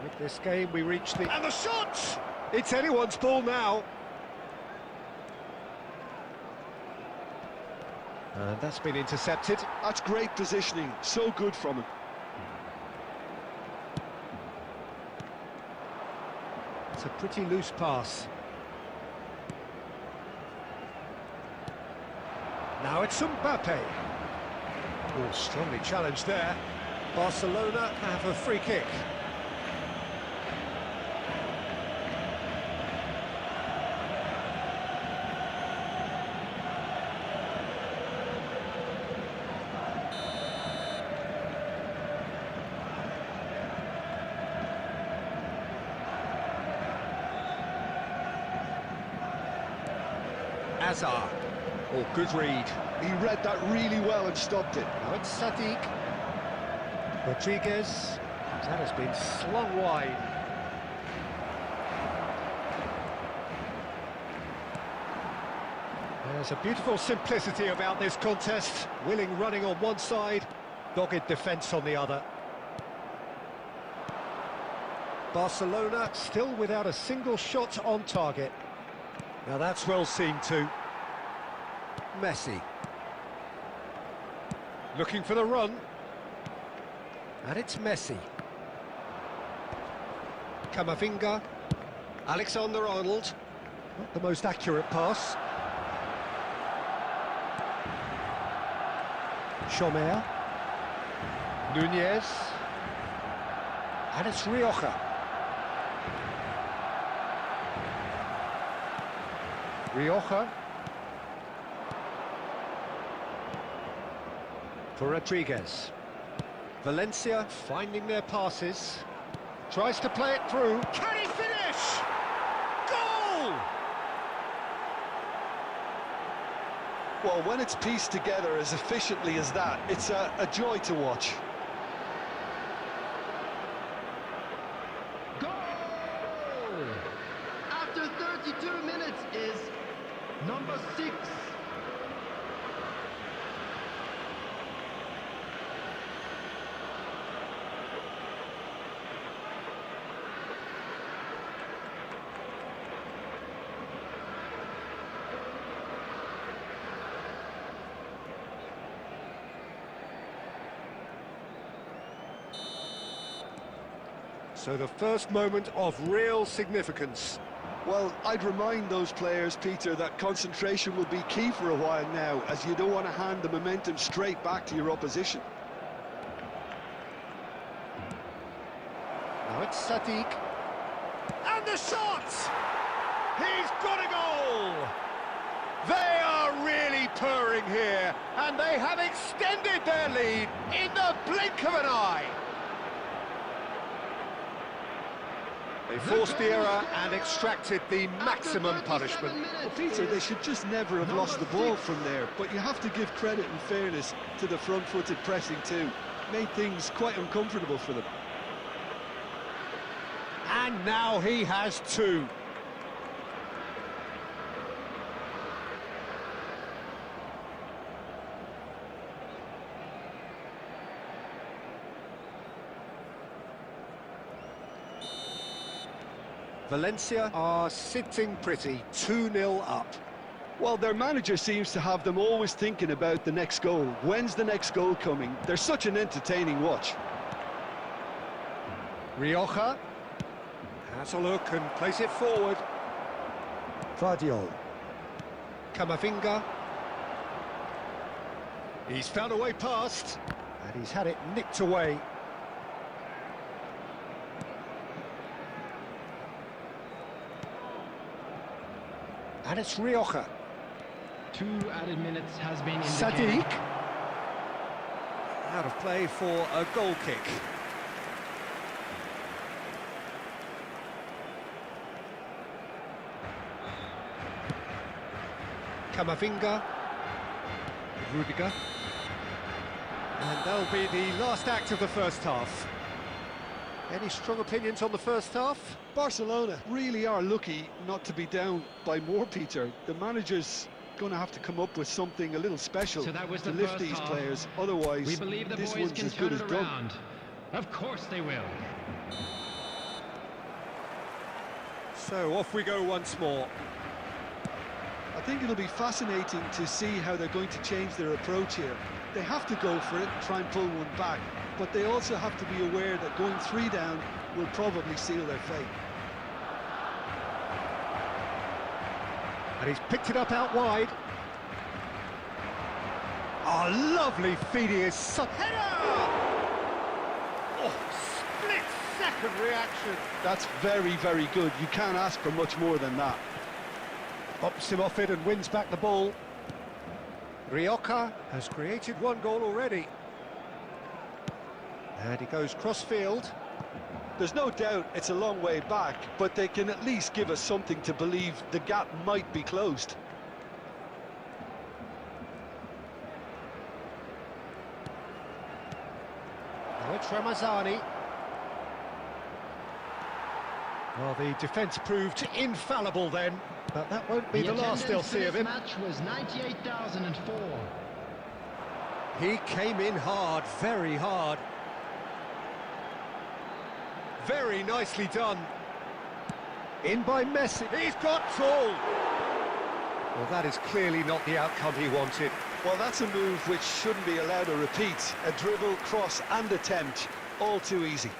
With this game, we reach the... And the shot! It's anyone's ball now. And that's been intercepted. That's great positioning. So good from him. It's a pretty loose pass. Now it's Mbappe. Oh, strongly challenged there. Barcelona have a free kick. Azar. Oh, good read. He read that really well and stopped it. Now it's Sadiq. Rodriguez. That has been slung wide. There's a beautiful simplicity about this contest. Willing running on one side, dogged defence on the other. Barcelona still without a single shot on target. Now that's well seen too. Messi. Looking for the run. And it's Messi. Camavinga. Alexander-Arnold. Not the most accurate pass. Chomer. Nunez. And it's Rioja. Rioja. For Rodriguez. Valencia finding their passes. Tries to play it through. Can he finish? Goal! Well, when it's pieced together as efficiently as that, it's a joy to watch. Goal! After 32 minutes is number 6. So the first moment of real significance. Well, I'd remind those players, Peter, that concentration will be key for a while now, as you don't want to hand the momentum straight back to your opposition. Now it's Sadiq. And the shot! He's got a goal! They are really purring here, and they have extended their lead in the blink of an eye. They forced the error and extracted the maximum punishment. Well, Peter, they should just never have lost the ball from there, but you have to give credit and fairness to the front-footed pressing too. Made things quite uncomfortable for them. And now he has two. Valencia are sitting pretty, 2-0 up. Well, their manager seems to have them always thinking about the next goal. When's the next goal coming? They're such an entertaining watch. Rioja has a look and plays it forward. Vardiol. Camavinga. He's found a way past, and he's had it nicked away. And it's Rioja. 2 added minutes has been indicated. Sadiq. Out of play for a goal kick. Camavinga. Rudiger. And that'll be the last act of the first half. Any strong opinions on the first half? Barcelona really are lucky not to be down by more, Peter. The manager's going to have to come up with something a little special So that was to the lift first these half. players. Otherwise, We believe the this boys one's can as good turn as it done. around. Of course they will. So off we go once more. I think it'll be fascinating to see how they're going to change their approach here. They have to go for it and try and pull one back, but they also have to be aware that going 3 down will probably seal their fate. And he's picked it up out wide. Oh, lovely feeding his son. Header! Oh, split-second reaction. That's very, very good. You can't ask for much more than that. Pops him off it and wins back the ball. Rioja has created 1 goal already. And he goes cross-field. There's no doubt it's a long way back, but they can at least give us something to believe the gap might be closed. Now it's Ramazani. Well, the defence proved infallible then, but that won't be the last they'll see of him. The match was 98,004. He came in hard, very hard. Very nicely done. In by Messi. He's got tall. Well, that is clearly not the outcome he wanted. Well, that's a move which shouldn't be allowed to repeat. A dribble, cross and attempt, all too easy.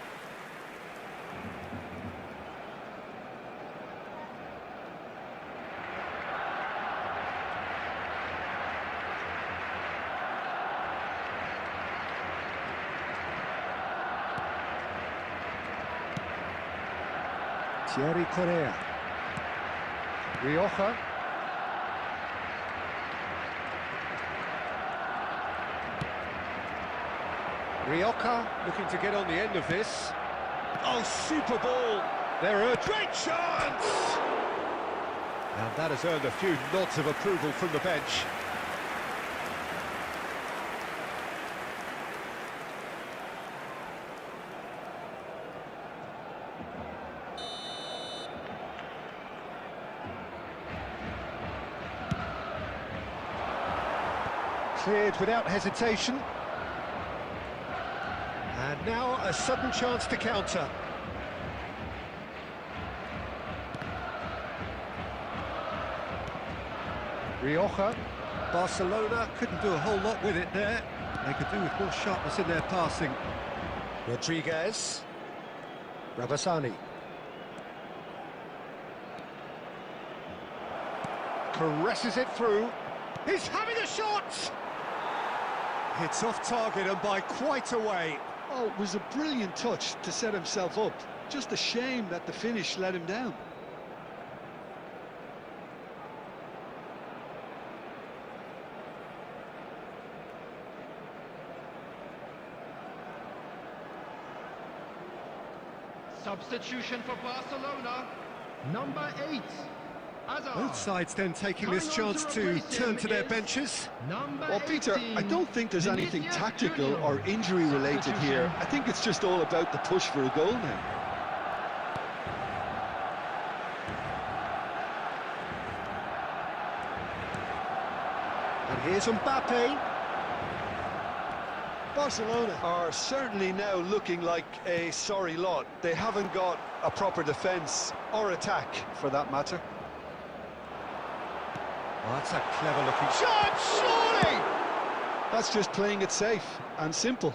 Thierry Correa. Rioja. Rioja looking to get on the end of this. Oh, super ball. There are a great chance! And that has earned a few nods of approval from the bench. Cleared without hesitation. And now a sudden chance to counter. Rioja. Barcelona couldn't do a whole lot with it there. They could do with more sharpness in their passing. Rodriguez. Rabasani. Caresses it through. He's having a shot! It's off target and by quite a way. Oh, it was a brilliant touch to set himself up. Just a shame that the finish let him down. Substitution for Barcelona, number 8. Both sides then taking this chance to turn to their benches. Well, Peter, I don't think there's anything tactical or injury related here. I think it's just all about the push for a goal now. And here's Mbappe. Barcelona are certainly now looking like a sorry lot. They haven't got a proper defence or attack, for that matter. Oh, that's a clever-looking shot, surely! That's just playing it safe and simple.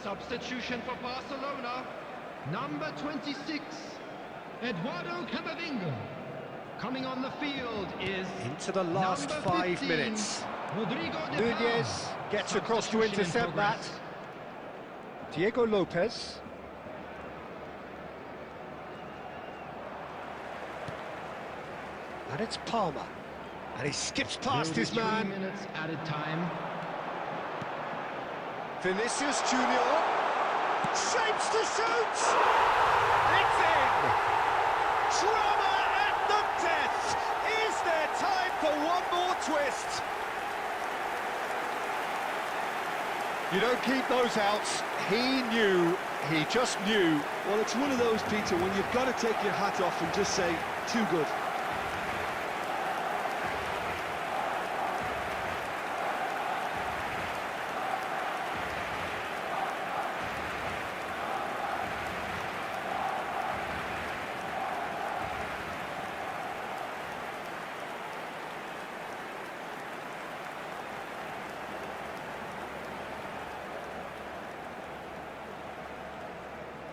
Substitution for Barcelona, number 26, Eduardo Camavinga. Coming on the field is into the last 5 minutes. Nunez gets across to intercept that. Diego Lopez. And it's Palmer. And he skips past his man. 3 minutes at a time. Vinicius Junior shapes to shoot. It's in. Drama at the death. Is there time for one more twist? You don't keep those outs. He knew. He just knew. Well, it's one of those, Peter, when you've got to take your hat off and just say, too good.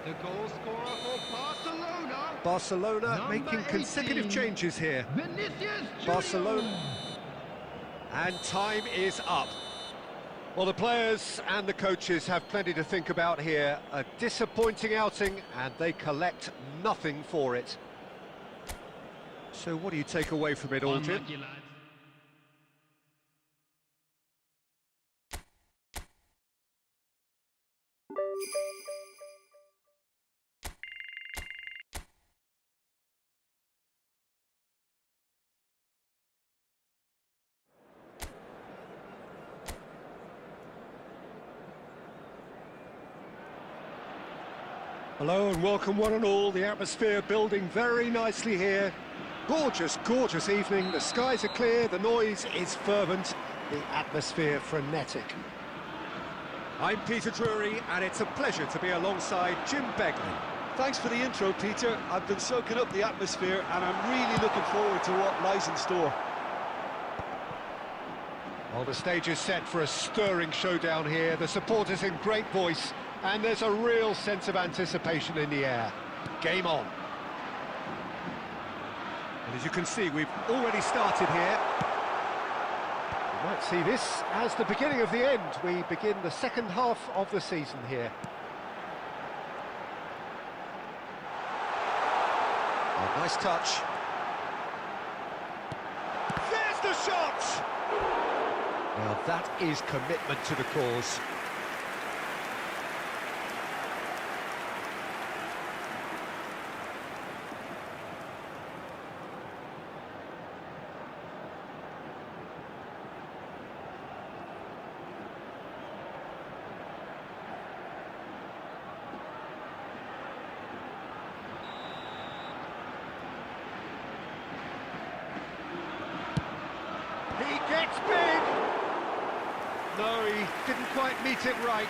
The goal scorer for Barcelona. Barcelona making consecutive 18, changes here. Vinicius Junior. Barcelona. And time is up. Well, the players and the coaches have plenty to think about here. A disappointing outing, and they collect nothing for it. So what do you take away from it all, Jim? Unlucky, lads. Hello and welcome one and all. The atmosphere building very nicely here. Gorgeous, gorgeous evening. The skies are clear, the noise is fervent, the atmosphere frenetic. I'm Peter Drury, and it's a pleasure to be alongside Jim Begley. Thanks for the intro, Peter. I've been soaking up the atmosphere and I'm really looking forward to what lies in store. Well, the stage is set for a stirring showdown here. The supporters in great voice, and there's a real sense of anticipation in the air. Game on. And as you can see, we've already started here. You might see this as the beginning of the end. We begin the second half of the season here. Oh, nice touch. There's the shot! Now that is commitment to the cause. He gets big! No, he didn't quite meet it right.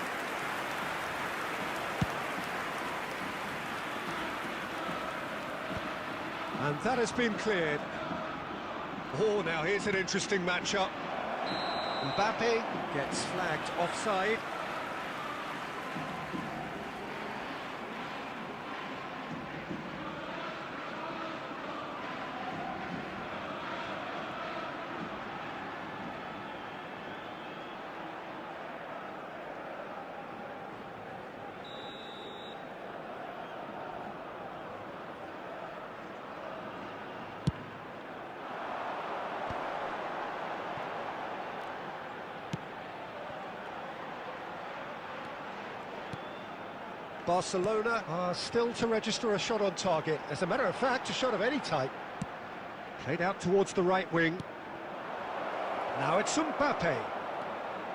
And that has been cleared. Oh, now here's an interesting matchup. Mbappe gets flagged offside. Barcelona are still to register a shot on target. As a matter of fact, a shot of any type. Played out towards the right wing. Now it's Mbappe.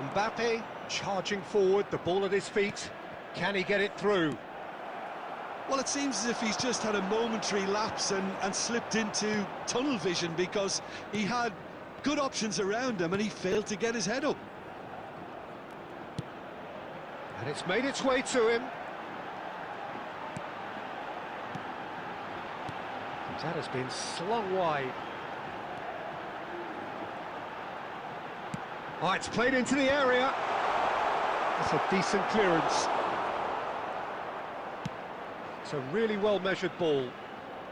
Mbappe charging forward, the ball at his feet. Can he get it through? Well, it seems as if he's just had a momentary lapse and slipped into tunnel vision because he had good options around him and he failed to get his head up. And it's made its way to him. That has been slung wide. Oh, it's played into the area. That's a decent clearance. It's a really well-measured ball.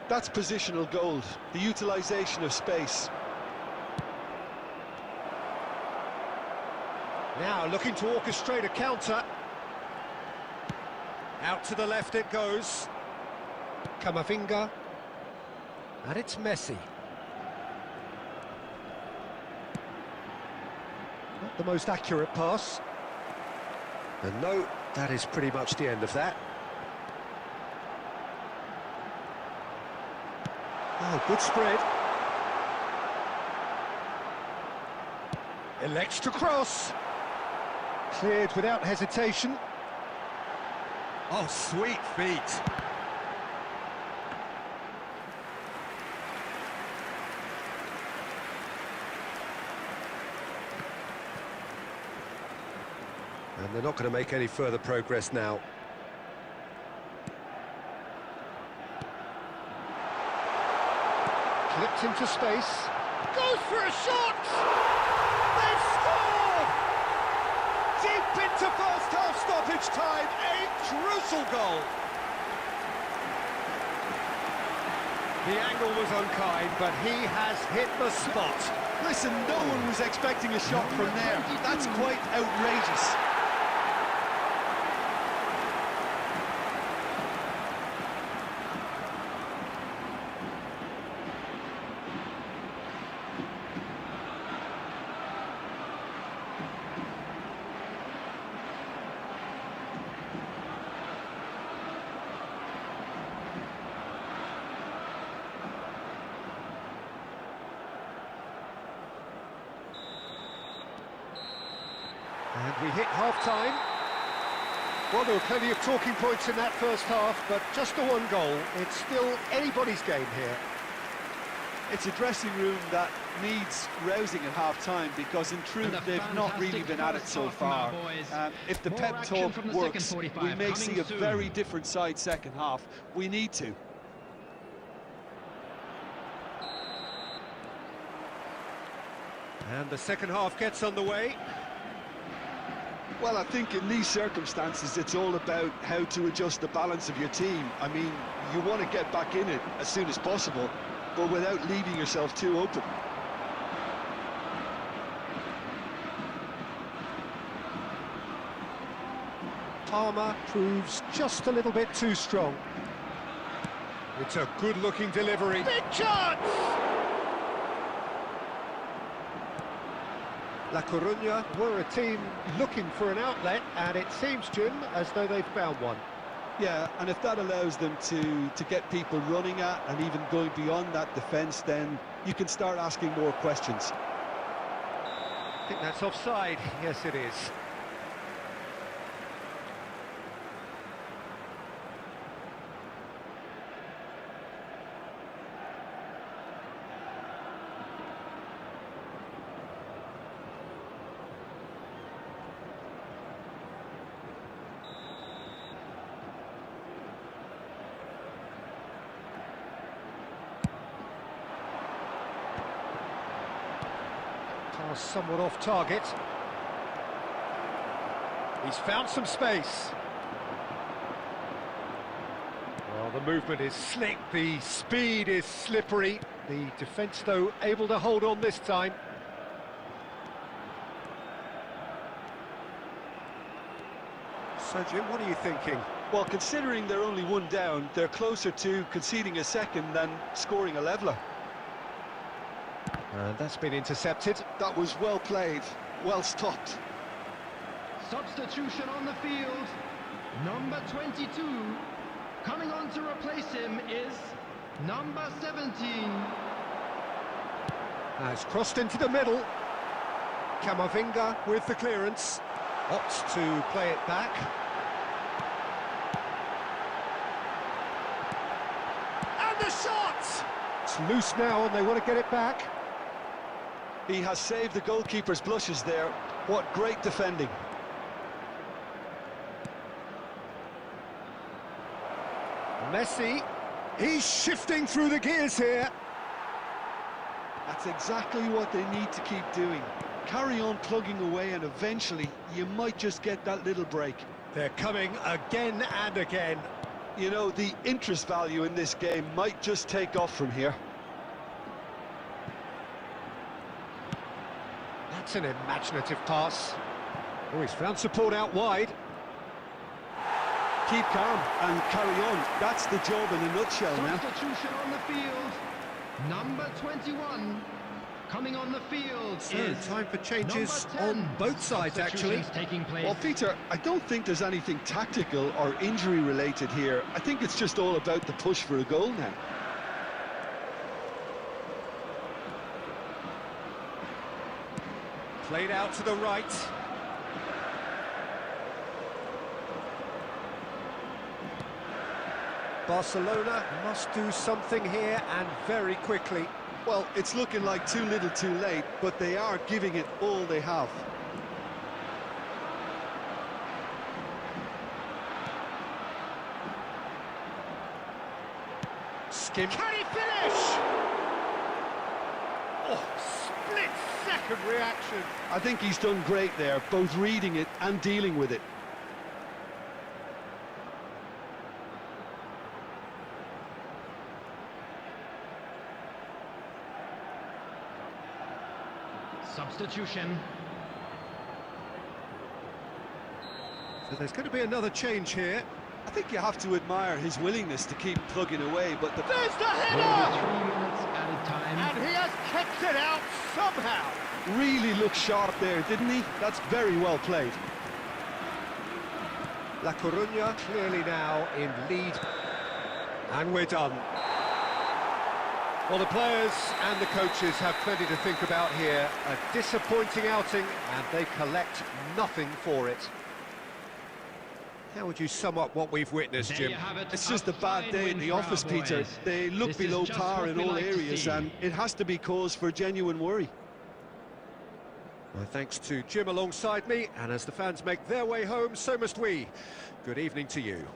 That's positional gold, the utilisation of space. Now looking to orchestrate a counter. Out to the left it goes. Camavinga. And it's Messi. Not the most accurate pass. And no, that is pretty much the end of that. Oh, good spread. Elects to cross. Cleared without hesitation. Oh, sweet feet. And they're not going to make any further progress now. Flipped into space. Goes for a shot! They've scored! Deep into first half stoppage time, a crucial goal. The angle was unkind, but he has hit the spot. Listen, no one was expecting a shot from there. That's quite outrageous. And we hit half-time. Well, there were plenty of talking points in that first half, but just the one goal. It's still anybody's game here. It's a dressing room that needs rousing at half-time because in truth they've not really been at it so far. If the pep talk works, we may see a very different side second half. We need to. And the second half gets underway. Well, I think in these circumstances it's all about how to adjust the balance of your team. I mean, you want to get back in it as soon as possible, but without leaving yourself too open. Palmer proves just a little bit too strong. It's a good-looking delivery. Big chance! La Coruña were a team looking for an outlet, and it seems, Jim, as though they've found one. Yeah, and if that allows them to get people running at and even going beyond that defence, then you can start asking more questions. I think that's offside. Yes, it is. Somewhat off target. He's found some space. Well, the movement is slick, the speed is slippery. The defence, though, able to hold on this time. So, Jim, what are you thinking? Well, considering they're only one down, they're closer to conceding a second than scoring a leveller. And that's been intercepted. That was well played, well stopped. Substitution on the field. Number 22. Coming on to replace him is number 17. Has crossed into the middle. Camavinga with the clearance. Opts to play it back. And the shot! It's loose now and they want to get it back. He has saved the goalkeeper's blushes there. What great defending. Messi, he's shifting through the gears here. That's exactly what they need to keep doing. Carry on plugging away and eventually you might just get that little break. They're coming again and again. You know, the interest value in this game might just take off from here. That's an imaginative pass. Oh, he's found support out wide. Keep calm and carry on. That's the job in a nutshell now. Substitution on the field. Number 21. Coming on the field So, is time for changes number 10. on both sides, actually. Taking place. Well, Peter, I don't think there's anything tactical or injury related here. I think it's just all about the push for a goal now. Played out to the right. Barcelona must do something here and very quickly. Well, it's looking like too little too late, but they are giving it all they have. Skim. Can he finish? Oh, split-second reaction. I think he's done great there, both reading it and dealing with it. Substitution. So there's going to be another change here. I think you have to admire his willingness to keep plugging away, but There's the header! 3 minutes added time. And he has kept it out somehow. really looked sharp there, didn't he? That's very well played. La Coruña clearly now in lead. And we're done. Well, the players and the coaches have plenty to think about here. A disappointing outing, and they collect nothing for it. How would you sum up what we've witnessed, There Jim? you have it. It's just a bad fine day in win the for our office, Peter. boys. They look This is below just par what in we all like to areas, see. and it has to be cause for genuine worry. Well, thanks to Jim alongside me, and as the fans make their way home, so must we. Good evening to you.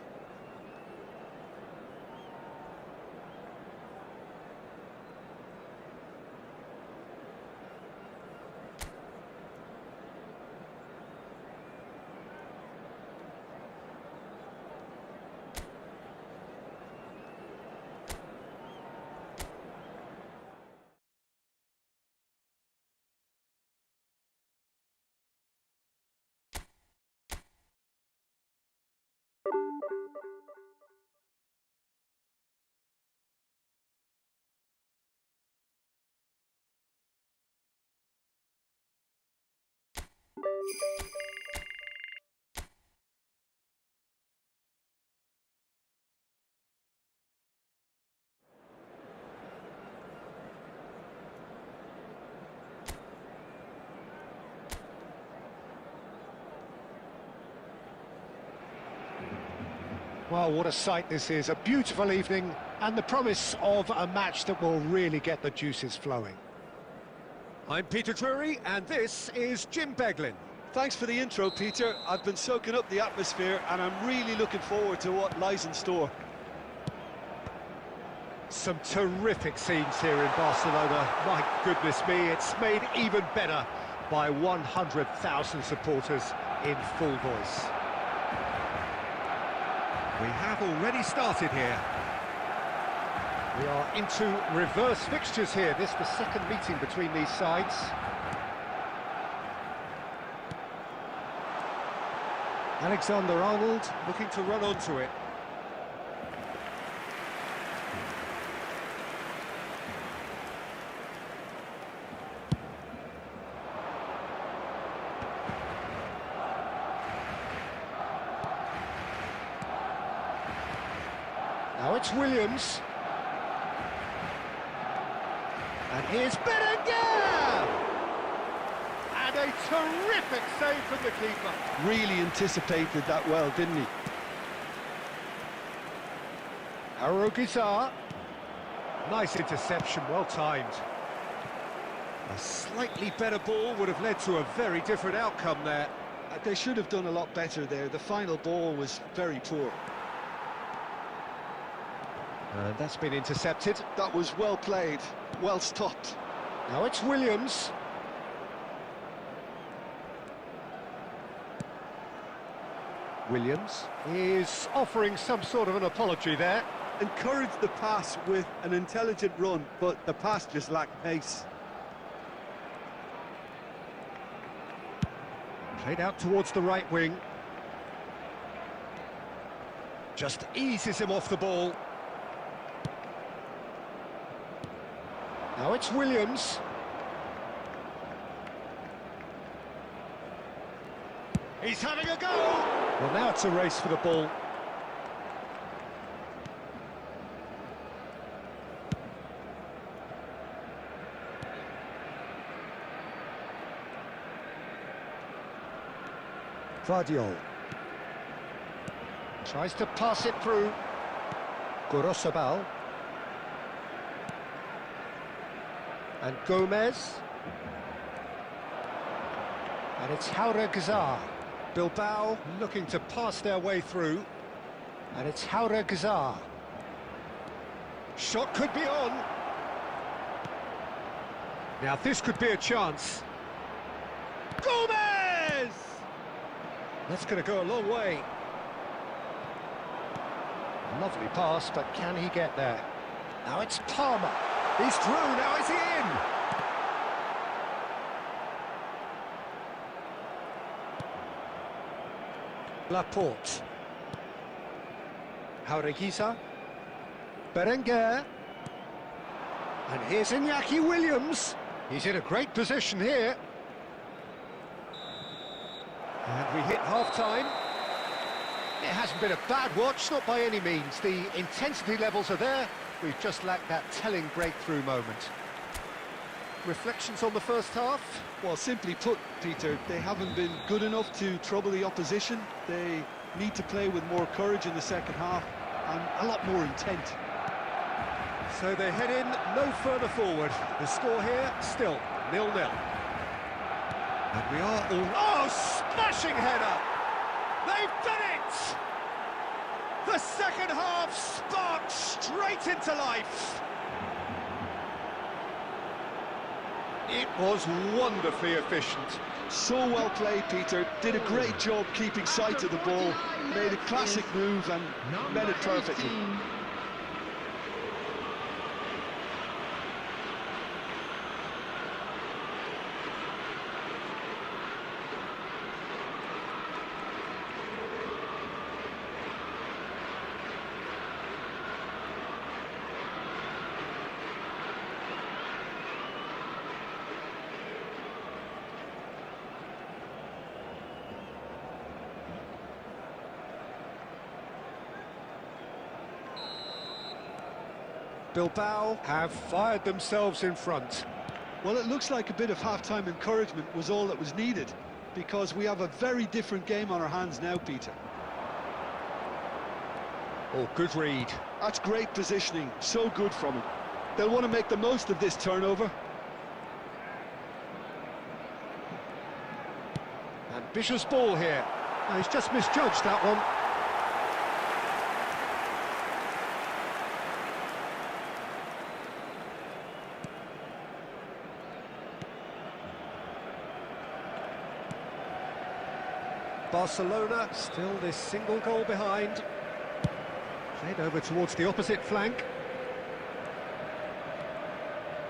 Well, what a sight this is. A beautiful evening and the promise of a match that will really get the juices flowing. I'm Peter Drury, and this is Jim Beglin. Thanks for the intro, Peter. I've been soaking up the atmosphere, and I'm really looking forward to what lies in store. Some terrific scenes here in Barcelona. My goodness me, it's made even better by 100,000 supporters in full voice. We have already started here. We are into reverse fixtures here. This the second meeting between these sides. Alexander-Arnold looking to run onto it. Now it's Williams. And here's Berenguer! And a terrific save from the keeper. Really anticipated that well, didn't he? Arogizar. Nice interception, well timed. A slightly better ball would have led to a very different outcome there. They should have done a lot better there. The final ball was very poor. And that's been intercepted. That was well played, well stopped. Now it's Williams. Williams is offering some sort of an apology there. Encouraged the pass with an intelligent run, but the pass just lacked pace. Played out towards the right wing. Just eases him off the ball. Now it's Williams. He's having a go! Well, now it's a race for the ball. Vardiol. Tries to pass it through. Gorosabal. And Gomez. And it's Gazar. Bilbao looking to pass their way through. And it's Gazar. Shot could be on. Now this could be a chance. Gomez! That's going to go a long way. Lovely pass, but can he get there? Now it's Palmer. He's through, now is he in? Laporte. Jaureguiza. Berenguer. And here's Iñaki Williams. He's in a great position here. And we hit half-time. It hasn't been a bad watch, not by any means. The intensity levels are there. We've just lacked that telling breakthrough moment. Reflections on the first half? Well, simply put, Peter, they haven't been good enough to trouble the opposition. They need to play with more courage in the second half and a lot more intent. So they head in no further forward. The score here still 0-0. And we are all... Oh, smashing header! They've done it! The second half sparked straight into life. It was wonderfully efficient. So well played, Peter. Did a great job keeping sight of the ball. Made a classic move and met it perfectly. 18. Bilbao have fired themselves in front. Well, it looks like a bit of half-time encouragement was all that was needed, because we have a very different game on our hands now, Peter. Oh, good read. That's great positioning, so good from him. They'll want to make the most of this turnover. Ambitious ball here. Oh, he's just misjudged that one. Barcelona still this single goal behind. Played over towards the opposite flank.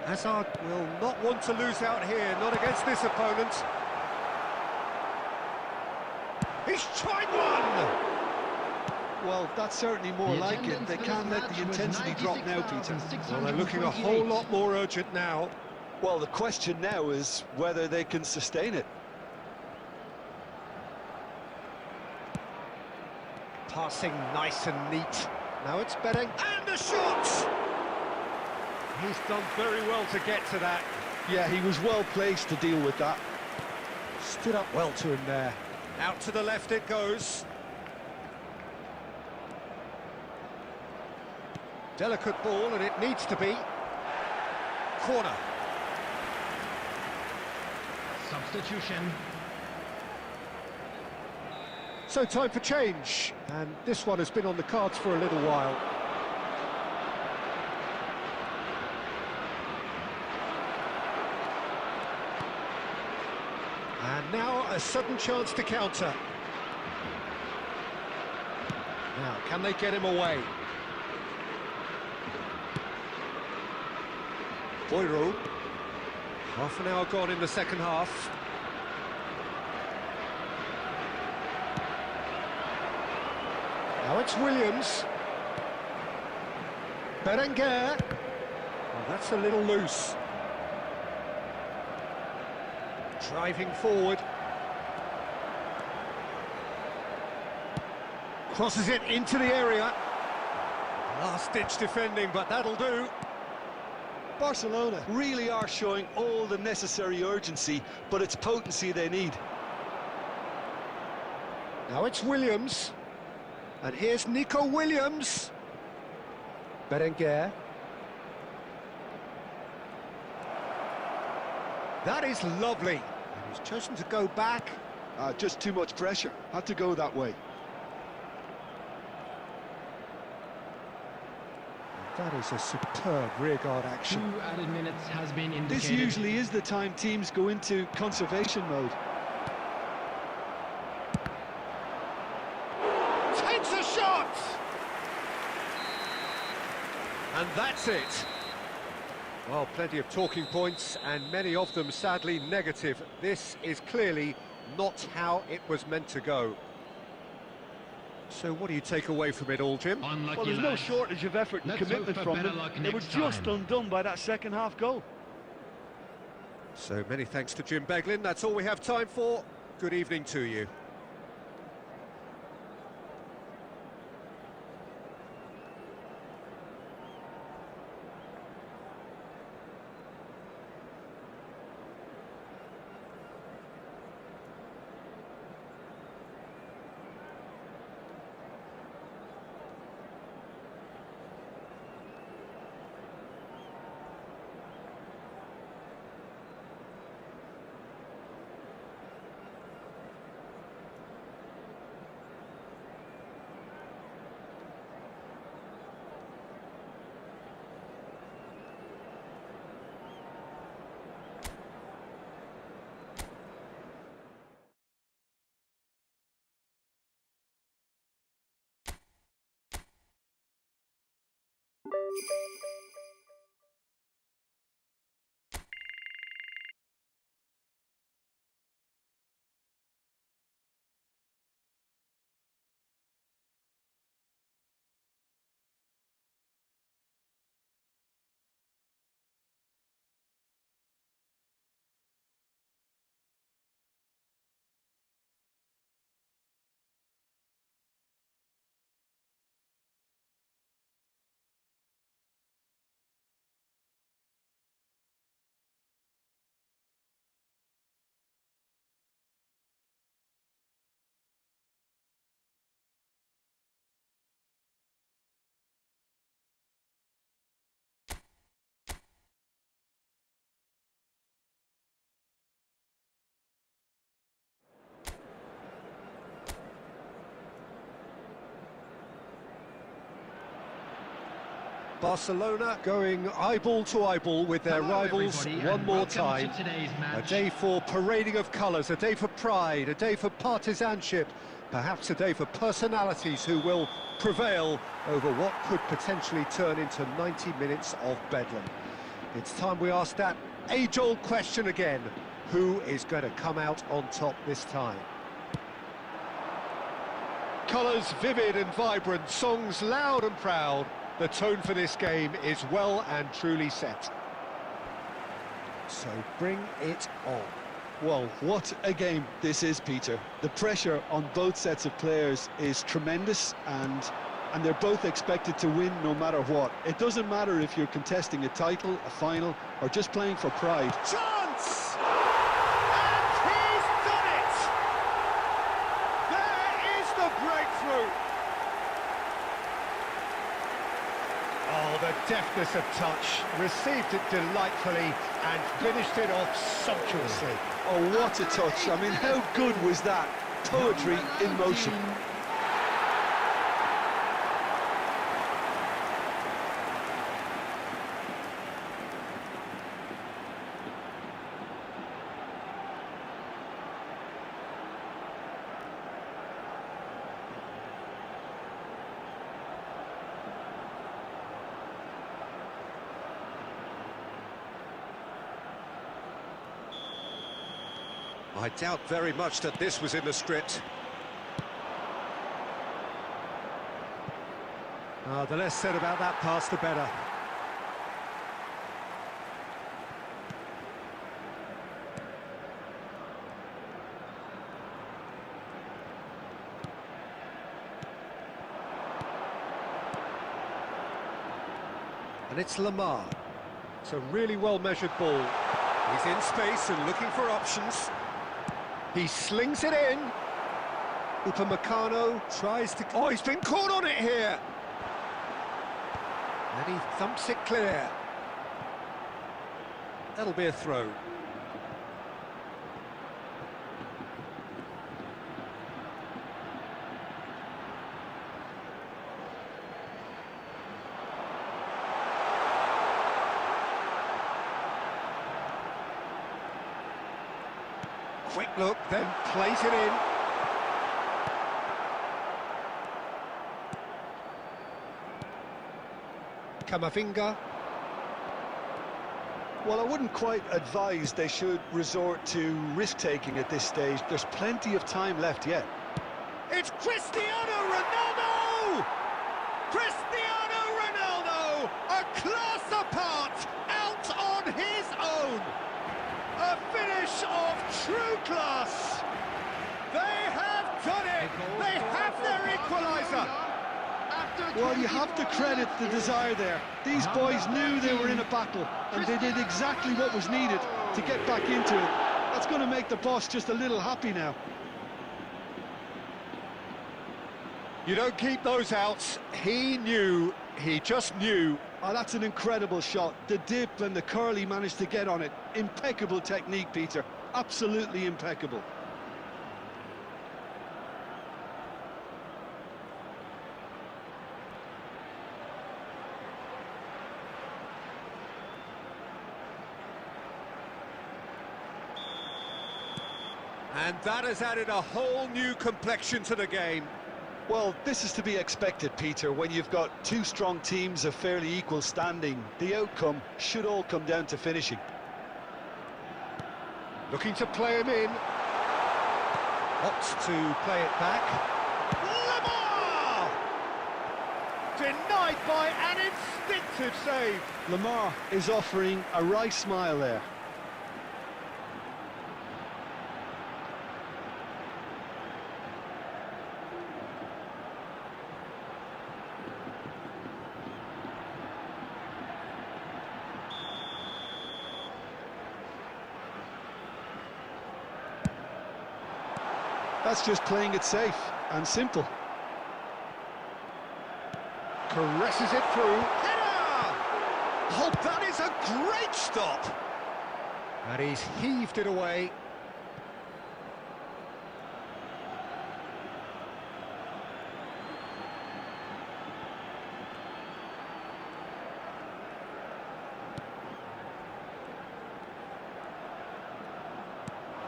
Hazard will not want to lose out here, not against this opponent. He's tried one! Well, that's certainly more The like it. attendance They for can't this let the match was intensity drop now, Peter. Well, they're looking a whole lot more urgent now. Well, the question now is whether they can sustain it. Passing nice and neat. Now it's Bedeng, and a shot! He's done very well to get to that. Yeah, he was well placed to deal with that. Stood up well to him there. Out to the left it goes. Delicate ball, and it needs to be. Corner. Substitution. So time for change, and this one has been on the cards for a little while. And now a sudden chance to counter. Now, can they get him away? Boyro. Half an hour gone in the second half. Now it's Williams. Berenguer. Oh, that's a little loose. Driving forward. Crosses it into the area. Last-ditch defending, but that'll do. Barcelona really are showing all the necessary urgency, but it's potency they need. Now it's Williams. And here's Nico Williams. Berenguer. That is lovely. And he's chosen to go back. Just too much pressure. Had to go that way. That is a superb rearguard action. 2 added minutes has been indicated. This usually is the time teams go into conservation mode. Takes a shot! And that's it. Well, plenty of talking points, and many of them sadly negative. This is clearly not how it was meant to go. So what do you take away from it all, Jim? Unlucky Well, there's no lads. shortage of effort and Let's commitment hope for from better them. luck They were next just time. undone by that second half goal. So many thanks to Jim Beglin. That's all we have time for. Good evening to you. Barcelona going eyeball to eyeball with their Hello, rivals everybody, one and more welcome time. to today's A match. day for parading of colours, a day for pride, a day for partisanship, perhaps a day for personalities who will prevail over what could potentially turn into 90 minutes of bedlam. It's time we ask that age-old question again: who is going to come out on top this time? Colours vivid and vibrant, songs loud and proud. The tone for this game is well and truly set. So bring it on. Well, what a game this is, Peter. The pressure on both sets of players is tremendous, and they're both expected to win no matter what. It doesn't matter if you're contesting a title, a final, or just playing for pride. Chance! And he's done it! There is the breakthrough! Oh, the deftness of touch, received it delightfully and finished it off sumptuously. Oh, what a touch. I mean, how good was that? Poetry in motion. I doubt very much that this was in the script. The less said about that pass, the better. And it's Lamar. It's a really well-measured ball. He's in space and looking for options. He slings it in. Upamecano tries to... Oh, he's been caught on it here! And he thumps it clear. That'll be a throw. Quick look, then plays it in. Camavinga. Well, I wouldn't quite advise they should resort to risk-taking at this stage. There's plenty of time left yet. It's Cristiano Ronaldo! Cristiano Ronaldo! A class apart, out on his own! A finish of true class! They have done it! They have their equaliser! Well, you have to credit the desire there. These boys knew they were in a battle, and they did exactly what was needed to get back into it. That's going to make the boss just a little happy now. You don't keep those out. He knew, he just knew. Oh, that's an incredible shot. The dip and the curl he managed to get on it. Impeccable technique, Peter. Absolutely impeccable. And that has added a whole new complexion to the game. Well, this is to be expected, Peter. When you've got two strong teams of fairly equal standing, the outcome should all come down to finishing. Looking to play him in. Opts to play it back. Lamar! Denied by an instinctive save. Lamar is offering a wry smile there. That's just playing it safe and simple. Caresses it through. Header! Oh, that is a great stop! And he's heaved it away.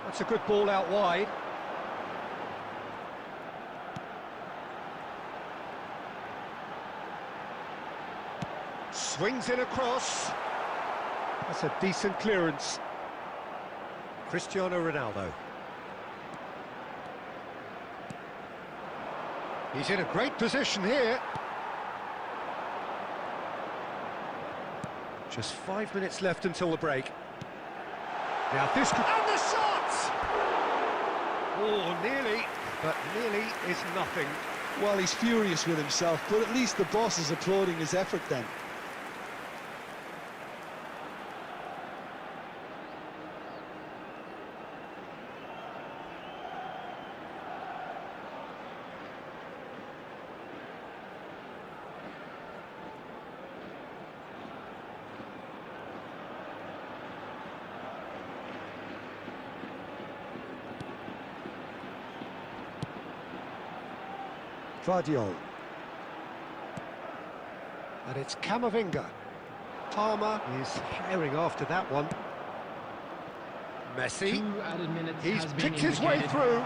That's a good ball out wide. Swings in across. That's a decent clearance. Cristiano Ronaldo. He's in a great position here. Just 5 minutes left until the break. Now this could... And the shot! Oh, nearly, but nearly is nothing. Well, he's furious with himself, but at least the boss is applauding his effort then. Vardiol. And it's Camavinga. Palmer is herring after that one. Messi. 2 added minutes He's has been picked his way indicated. through.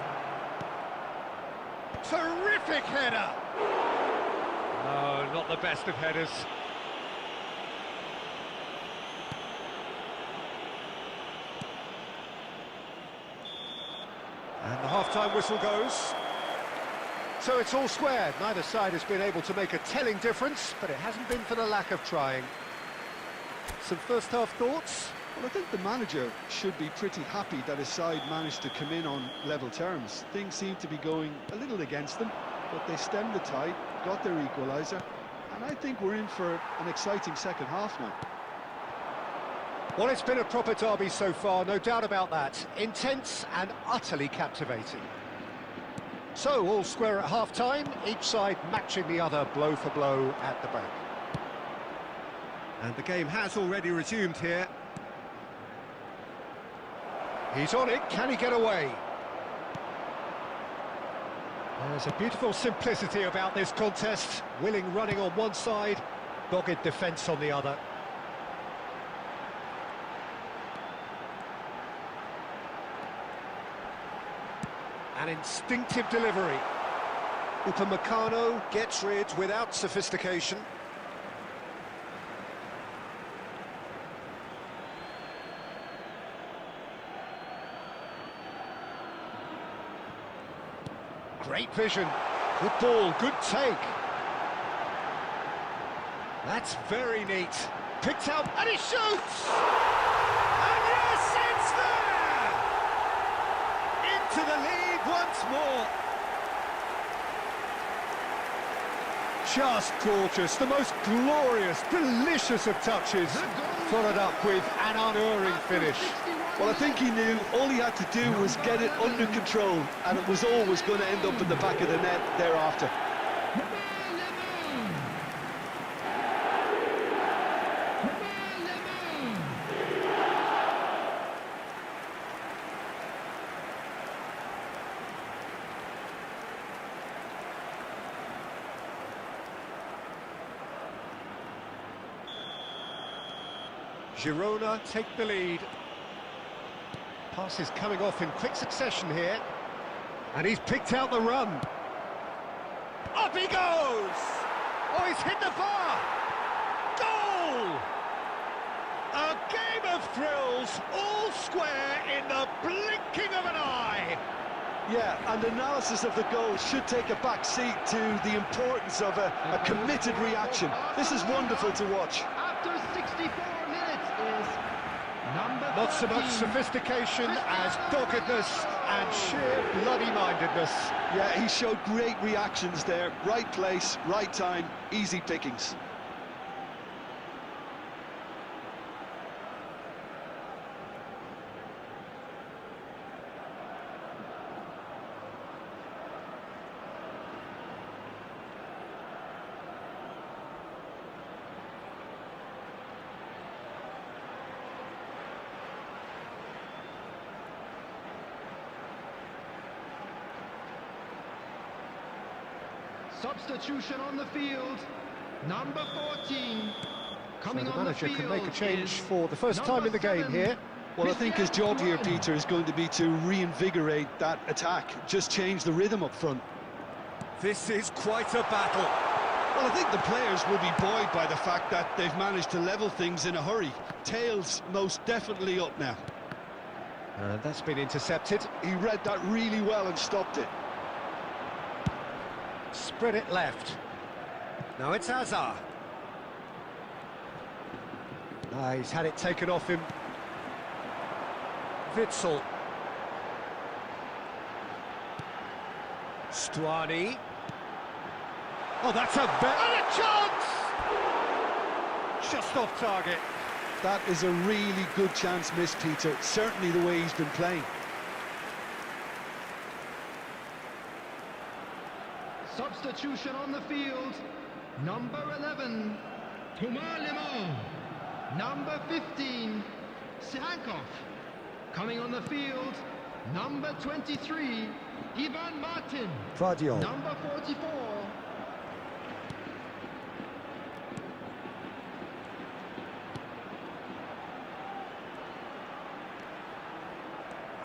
Terrific header. No, not the best of headers. And the half-time whistle goes. So it's all squared. Neither side has been able to make a telling difference, but it hasn't been for the lack of trying. Some first-half thoughts? Well, I think the manager should be pretty happy that his side managed to come in on level terms. Things seem to be going a little against them, but they stemmed the tide, got their equaliser, and I think we're in for an exciting second half now. Well, it's been a proper derby so far, no doubt about that. Intense and utterly captivating. So, all square at half-time, each side matching the other blow for blow at the break. And the game has already resumed here. He's on it, can he get away? There's a beautiful simplicity about this contest. Willing running on one side, dogged defence on the other. An instinctive delivery. Upamecano gets rid without sophistication. Great vision. Good ball, good take. That's very neat. Picked out, and he shoots! And yes, it's there! Into the lead once more. Just gorgeous, the most glorious, delicious of touches, followed up with an unerring finish. Well, I think he knew all he had to do was get it under control, and it was always going to end up in the back of the net thereafter. Girona take the lead. Passes coming off in quick succession here. And he's picked out the run. Up he goes! Oh, he's hit the bar! Goal! A game of thrills, all square in the blinking of an eye. Yeah, and analysis of the goal should take a back seat to the importance of a committed reaction. This is wonderful to watch. After 64 minutes is number 13. Not so much sophistication as doggedness and sheer bloody-mindedness. Yeah, he showed great reactions there. Right place, right time, easy pickings. Substitution on the field, number 14. Coming So the on the manager field can make a change is for the first time in the game number 7, here. Well, I think his job here, Peter, is going to be to reinvigorate that attack, just change the rhythm up front. This is quite a battle. Well, I think the players will be buoyed by the fact that they've managed to level things in a hurry. Tails most definitely up now. And that's been intercepted. He read that really well and stopped it. Spread it left. Now it's Hazard. He's had it taken off him. Witsel. Stuani. Oh, that's a chance! Just off target. That is a really good chance missed, Peter. Certainly the way he's been playing. Substitution on the field. Number 11, Thomas Lemon. Number 15, Sirankov. Coming on the field, number 23, Ivan Martin. Vardiol. Number 44.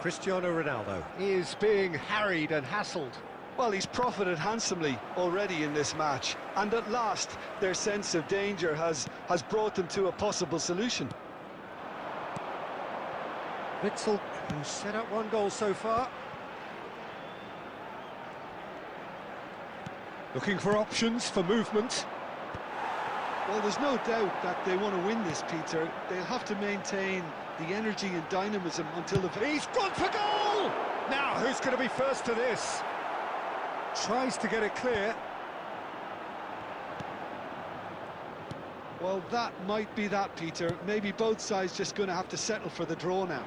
Cristiano Ronaldo is being harried and hassled. Well, he's profited handsomely already in this match, and at last their sense of danger has brought them to a possible solution. Witsel, who's set up one goal so far. Looking for options for movement. Well, there's no doubt that they want to win this, Peter. They'll have to maintain the energy and dynamism until the... He's gone for goal! Now, who's going to be first to this? Tries to get it clear. Well, that might be that, Peter. Maybe both sides just going to have to settle for the draw now.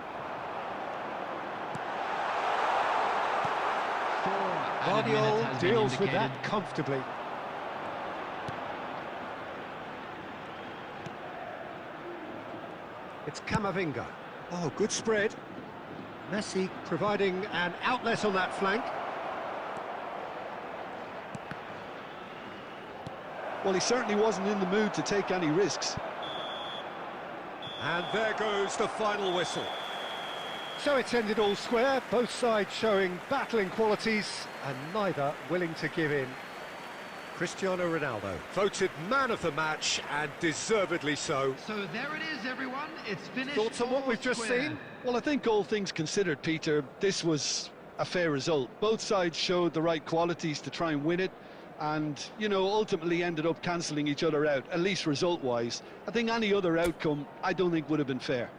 Vardiol deals with that comfortably. It's Camavinga. Oh, good spread. Messi providing an outlet on that flank. Well, he certainly wasn't in the mood to take any risks. And there goes the final whistle. So it's ended all square, both sides showing battling qualities and neither willing to give in. Cristiano Ronaldo, voted man of the match and deservedly so. So there it is, everyone. It's finished. Thoughts on what we've just square. seen? Well, I think all things considered, Peter, this was a fair result. Both sides showed the right qualities to try and win it, and, you know, ultimately ended up cancelling each other out, at least result-wise. I think any other outcome, I don't think would have been fair.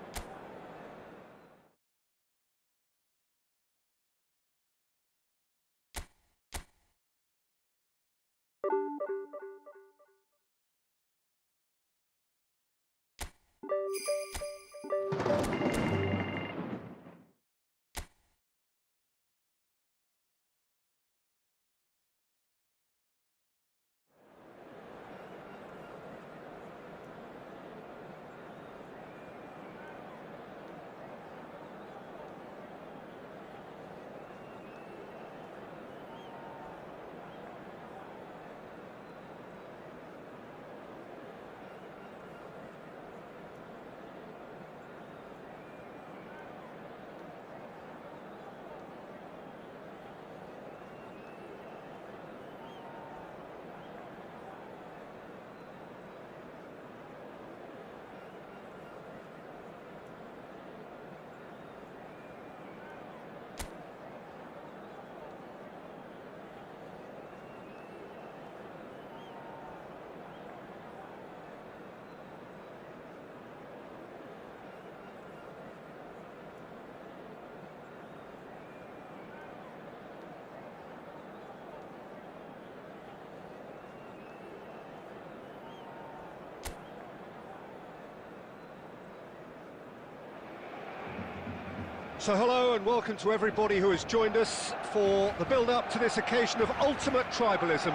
So hello and welcome to everybody who has joined us for the build-up to this occasion of ultimate tribalism.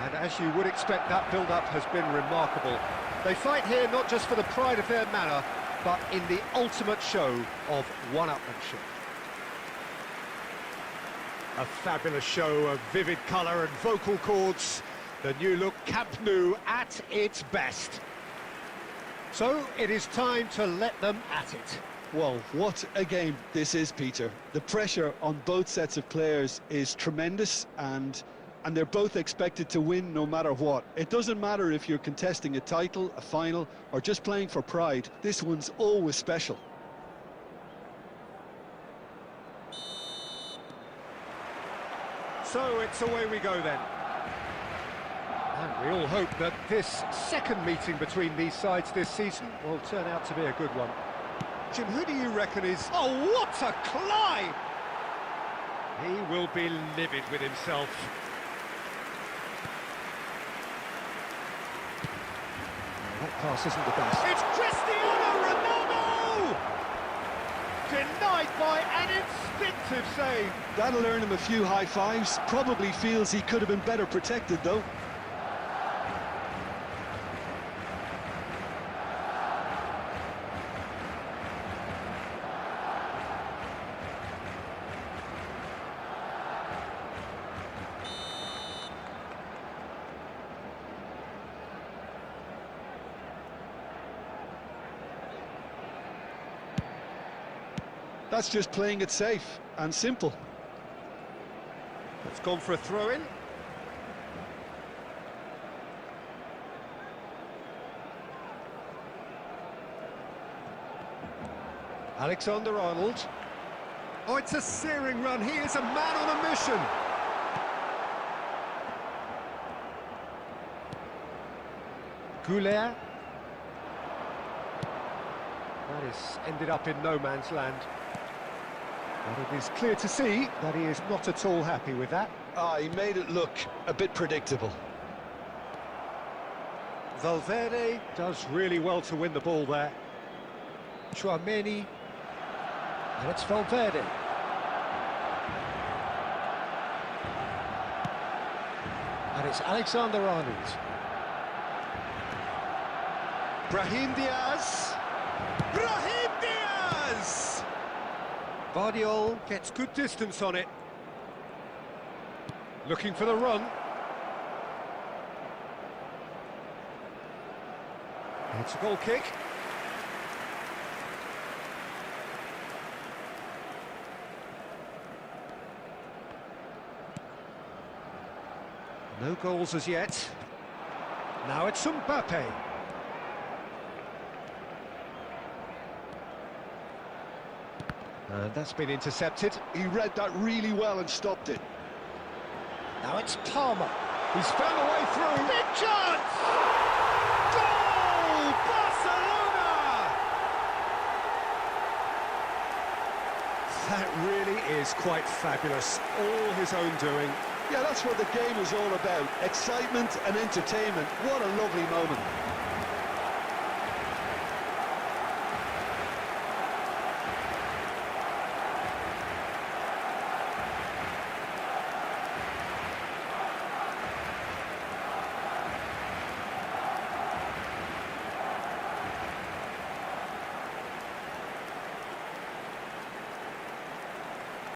And as you would expect, that build-up has been remarkable. They fight here not just for the pride of their manor, but in the ultimate show of one-upmanship. A fabulous show of vivid colour and vocal cords. The new look Camp Nou at its best. So it is time to let them at it. Well, what a game this is, Peter. The pressure on both sets of players is tremendous, and they're both expected to win no matter what. It doesn't matter if you're contesting a title, a final, or just playing for pride. This one's always special. So it's away we go then. And we all hope that this second meeting between these sides this season will turn out to be a good one. Jim, who do you reckon is... Oh, what a climb! He will be livid with himself. That pass isn't the best. It's Cristiano Ronaldo! Denied by an instinctive save. That'll earn him a few high fives. Probably feels he could have been better protected, though. That's just playing it safe and simple. It's gone for a throw-in. Alexander-Arnold. Oh, it's a searing run. He is a man on a mission. Goulet. That is ended up in no man's land. But it is clear to see that he is not at all happy with that. He made it look a bit predictable. Valverde does really well to win the ball there. Chouameni. And it's Valverde. And it's Alexander-Arnold. Brahim Diaz. Brahim Diaz! Vardiol gets good distance on it. Looking for the run. It's a goal kick. No goals as yet. Now it's Mbappe. And that's been intercepted. He read that really well and stopped it. Now it's Palmer. He's found a way through. Big chance! Goal! Barcelona! That really is quite fabulous. All his own doing. Yeah, that's what the game is all about. Excitement and entertainment. What a lovely moment.